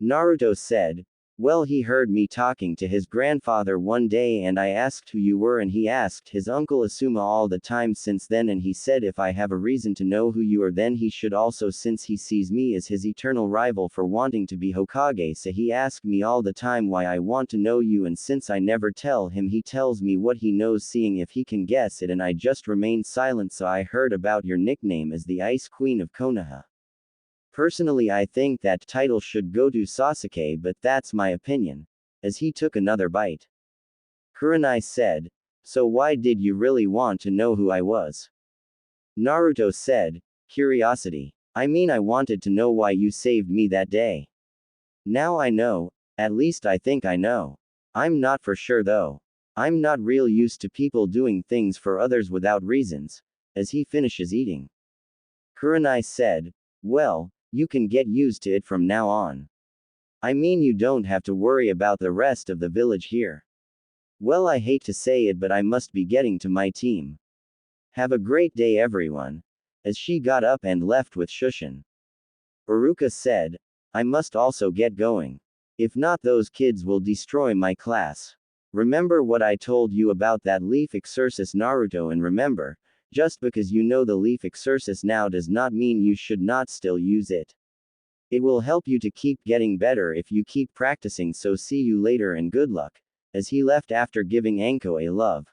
Naruto said, well, he heard me talking to his grandfather one day and I asked who you were and he asked his uncle Asuma all the time since then, and he said if I have a reason to know who you are then he should also, since he sees me as his eternal rival for wanting to be Hokage, so he asked me all the time why I want to know you, and since I never tell him he tells me what he knows, seeing if he can guess it, and I just remained silent, so I heard about your nickname as the Ice Queen of Konoha. Personally I think that title should go to Sasuke, but that's my opinion. As he took another bite. Kurenai said, so why did you really want to know who I was? Naruto said, curiosity. I mean I wanted to know why you saved me that day. Now I know, at least I think I know. I'm not for sure though. I'm not real used to people doing things for others without reasons. As he finishes eating. Kurenai said, well, you can get used to it from now on. I mean you don't have to worry about the rest of the village here. Well, I hate to say it but I must be getting to my team. Have a great day everyone. As she got up and left with Shushin. Iruka said, I must also get going. If not those kids will destroy my class. Remember what I told you about that leaf exercise Naruto, and remember, just because you know the leaf exercise now does not mean you should not still use it. It will help you to keep getting better if you keep practicing, so see you later and good luck. As he left after giving Anko a love.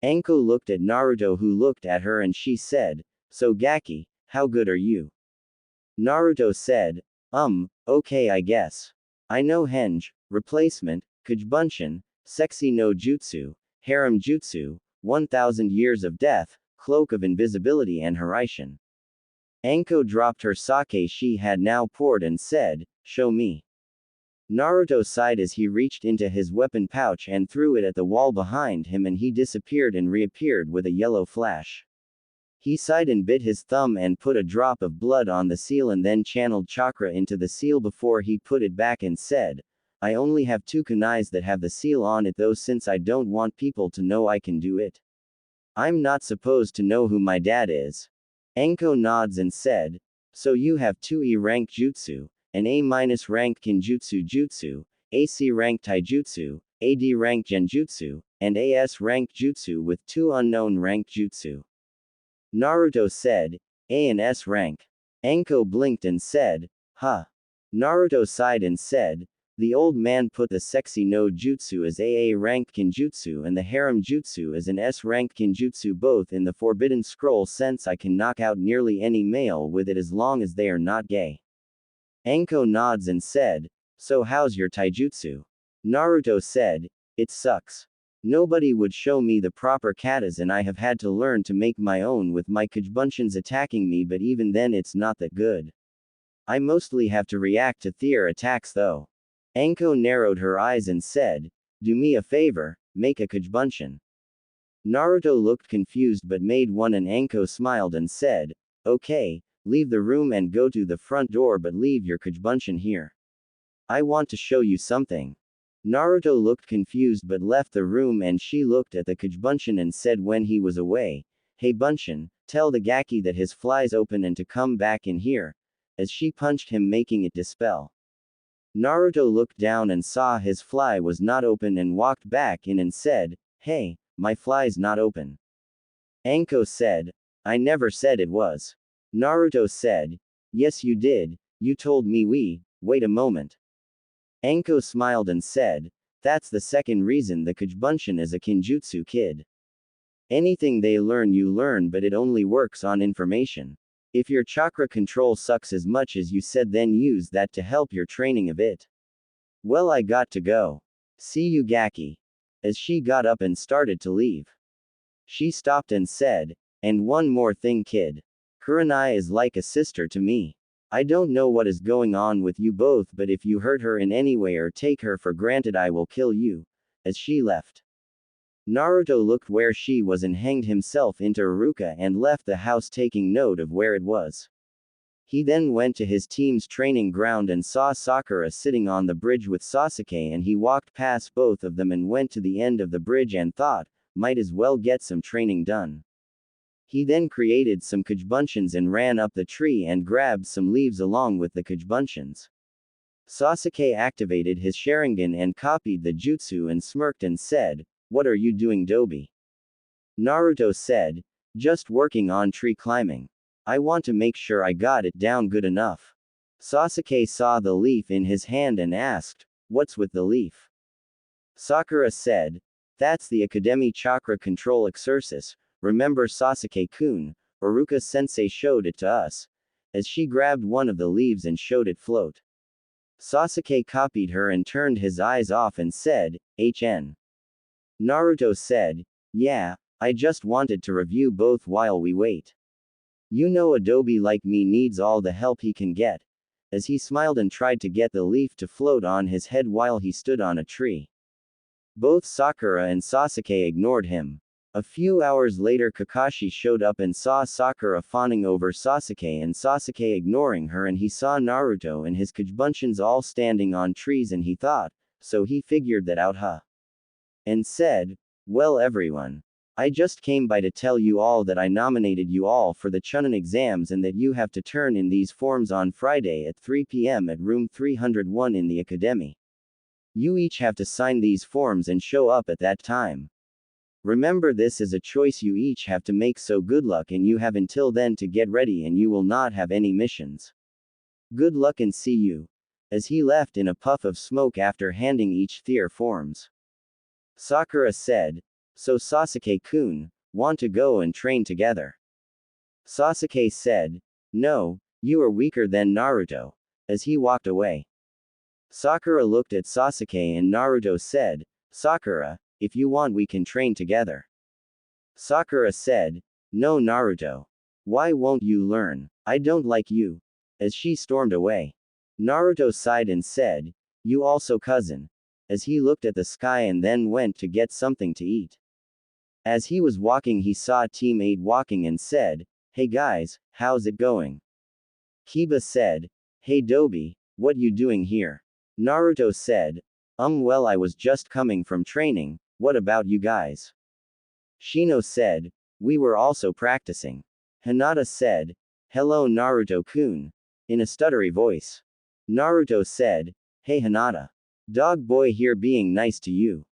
Anko looked at Naruto, who looked at her, and she said, so Gaki, how good are you? Naruto said, okay I guess. I know Henge, replacement, Kujubunshin, Sexy no Jutsu, Harem Jutsu, 1000 years of death, Cloak of Invisibility and Hiraishin. Anko dropped her sake she had now poured and said, show me. Naruto sighed as he reached into his weapon pouch and threw it at the wall behind him, and he disappeared and reappeared with a yellow flash. He sighed and bit his thumb and put a drop of blood on the seal and then channeled chakra into the seal before he put it back and said, I only have 2 kunais that have the seal on it though, since I don't want people to know I can do it. I'm not supposed to know who my dad is. Anko nods and said, so you have 2E rank jutsu, an A- rank kinjutsu jutsu, AC rank taijutsu, AD rank genjutsu, and AS rank jutsu with 2 unknown rank jutsu. Naruto said, A and S rank. Anko blinked and said, huh. Naruto sighed and said, the old man put the sexy no jutsu as AA rank kinjutsu and the harem jutsu as an S rank kinjutsu, both in the forbidden scroll, since I can knock out nearly any male with it as long as they are not gay. Anko nods and said, so how's your taijutsu? Naruto said, it sucks. Nobody would show me the proper katas and I have had to learn to make my own with my Kujubunshin's attacking me, but even then it's not that good. I mostly have to react to their attacks though. Anko narrowed her eyes and said, do me a favor, make a Kujubunshin. Naruto looked confused but made one, and Anko smiled and said, okay, leave the room and go to the front door, but leave your Kujubunshin here. I want to show you something. Naruto looked confused but left the room, and she looked at the Kujubunshin and said when he was away, hey Bunshin, tell the Gaki that his fly's open and to come back in here. As she punched him, making it dispel. Naruto looked down and saw his fly was not open and walked back in and said, hey, my fly's not open. Anko said, I never said it was. Naruto said, yes you did, you told me wait a moment. Anko smiled and said, that's the second reason the Kujubunshin is a kinjutsu kid. Anything they learn you learn, but it only works on information. If your chakra control sucks as much as you said, then use that to help your training a bit. Well, I got to go. See you Gaki. As she got up and started to leave. She stopped and said, and one more thing kid. Kurenai is like a sister to me. I don't know what is going on with you both, but if you hurt her in any way or take her for granted I will kill you. As she left. Naruto looked where she was and hanged himself into Iruka and left the house taking note of where it was. He then went to his team's training ground and saw Sakura sitting on the bridge with Sasuke, and he walked past both of them and went to the end of the bridge and thought, might as well get some training done. He then created some Kugebunshin and ran up the tree and grabbed some leaves along with the Kugebunshin. Sasuke activated his Sharingan and copied the jutsu and smirked and said, "What are you doing, Dobi?" Naruto said, "Just working on tree climbing. I want to make sure I got it down good enough." Sasuke saw the leaf in his hand and asked, "What's with the leaf?" Sakura said, "That's the Academy Chakra Control Exercise. Remember Sasuke-kun, Iruka-sensei showed it to us." As she grabbed one of the leaves and showed it float. Sasuke copied her and turned his eyes off and said, "HN." Naruto said, "Yeah, I just wanted to review both while we wait. You know, a dobi like me needs all the help he can get." As he smiled and tried to get the leaf to float on his head while he stood on a tree. Both Sakura and Sasuke ignored him. A few hours later, Kakashi showed up and saw Sakura fawning over Sasuke and Sasuke ignoring her, and he saw Naruto and his Kugebunshin all standing on trees, and he thought, so he figured that out, huh? And said, "Well, everyone. I just came by to tell you all that I nominated you all for the Chunin exams and that you have to turn in these forms on Friday at 3 p.m. at room 301 in the academy. You each have to sign these forms and show up at that time. Remember, this is a choice you each have to make, so good luck, and you have until then to get ready, and you will not have any missions. Good luck and see you." As he left in a puff of smoke after handing each their forms. Sakura said, "So Sasuke-kun, want to go and train together?" Sasuke said, "No, you are weaker than Naruto." As he walked away. Sakura looked at Sasuke and Naruto said, "Sakura, if you want we can train together." Sakura said, "No, Naruto. Why won't you learn? I don't like you." As she stormed away. Naruto sighed and said, "You also, cousin." As he looked at the sky and then went to get something to eat. As he was walking, he saw Team 8 walking and said, "Hey guys, how's it going?" Kiba said, "Hey Dobi, what you doing here?" Naruto said, Well, I was just coming from training. What about you guys?" Shino said, "We were also practicing." Hinata said, "Hello Naruto-kun," in a stuttery voice. Naruto said, "Hey Hinata. Dog boy here being nice to you."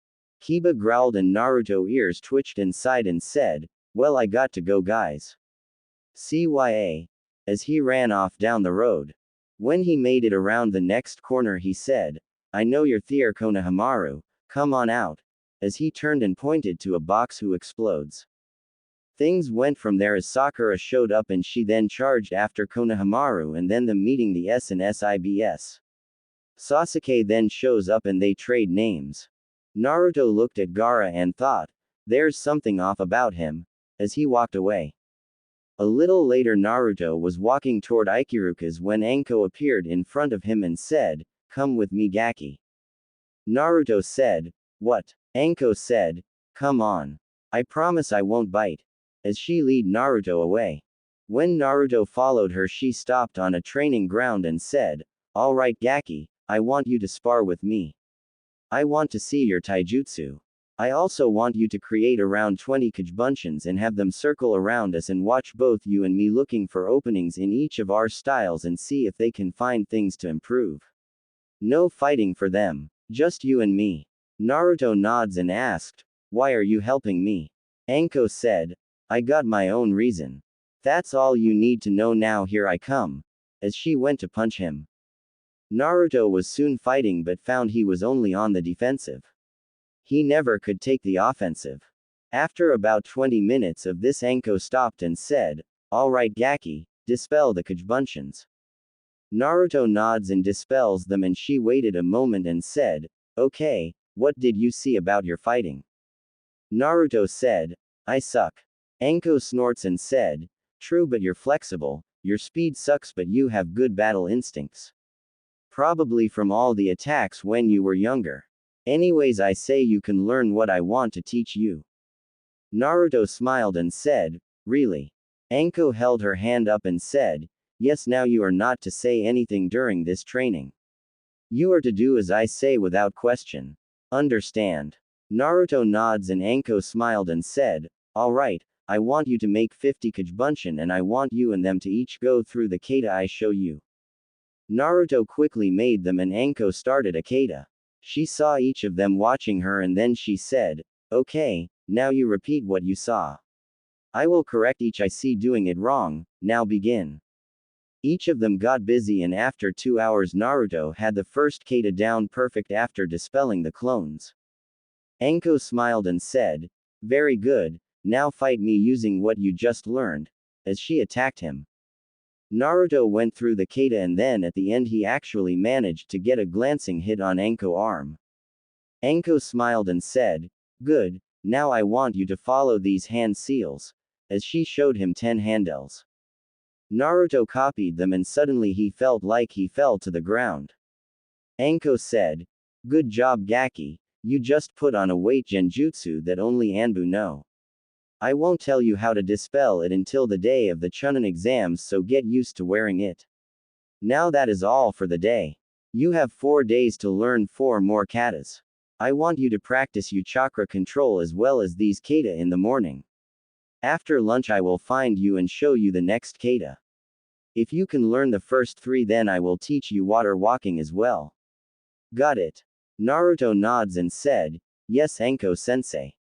Kiba growled and Naruto ears twitched and sighed and said, "Well, I got to go, guys. CYA." As he ran off down the road. When he made it around the next corner, he said, "I know you're Theer Konohamaru, come on out." As he turned and pointed to a box who explodes. Things went from there as Sakura showed up and she then charged after Konohamaru, and then them meeting the SNSIBS. Sasuke then shows up and they trade names. Naruto looked at Gaara and thought, there's something off about him, as he walked away. A little later, Naruto was walking toward Ikiruka's when Anko appeared in front of him and said, "Come with me, Gaki." Naruto said, "What?" Anko said, "Come on. I promise I won't bite." As she led Naruto away. When Naruto followed her, she stopped on a training ground and said, "Alright Gaki, I want you to spar with me. I want to see your taijutsu. I also want you to create around 20 Kugebunshin and have them circle around us and watch both you and me looking for openings in each of our styles and see if they can find things to improve. No fighting for them. Just you and me." Naruto nods and asked, "Why are you helping me?" Anko said, "I got my own reason. That's all you need to know now, here I come." As she went to punch him. Naruto was soon fighting but found he was only on the defensive. He never could take the offensive. After about 20 minutes of this, Anko stopped and said, "Alright Gaki, dispel the Kugebunshin." Naruto nods and dispels them, and she waited a moment and said, "Okay, what did you see about your fighting?" Naruto said, "I suck." Anko snorts and said, "True, but you're flexible, your speed sucks, but you have good battle instincts. Probably from all the attacks when you were younger." Anyways, I say you can learn what I want to teach you. Naruto smiled and said, really? Anko held her hand up and said, yes, now you are not to say anything during this training. You are to do as I say without question. Understand? Naruto nods and Anko smiled and said, alright, I want you to make 50 Kajbunshin and I want you and them to each go through the kata I show you. Naruto quickly made them and Anko started a kata. She saw each of them watching her and then she said, okay, now you repeat what you saw. I will correct each I see doing it wrong, now begin. Each of them got busy and after 2 hours Naruto had the first kata down perfect after dispelling the clones. Anko smiled and said, very good, now fight me using what you just learned, as she attacked him. Naruto went through the kata and then at the end he actually managed to get a glancing hit on Anko's arm. Anko smiled and said, good, now I want you to follow these hand seals, as she showed him 10 handles. Naruto copied them and suddenly he felt like he fell to the ground. Anko said, good job Gaki, you just put on a weight genjutsu that only Anbu know. I won't tell you how to dispel it until the day of the Chunin exams, so get used to wearing it. Now that is all for the day. You have 4 days to learn 4 more katas. I want you to practice your chakra control as well as these kata in the morning. After lunch I will find you and show you the next kata. If you can learn the first 3 then I will teach you water walking as well. Got it? Naruto nods and said, yes Anko sensei.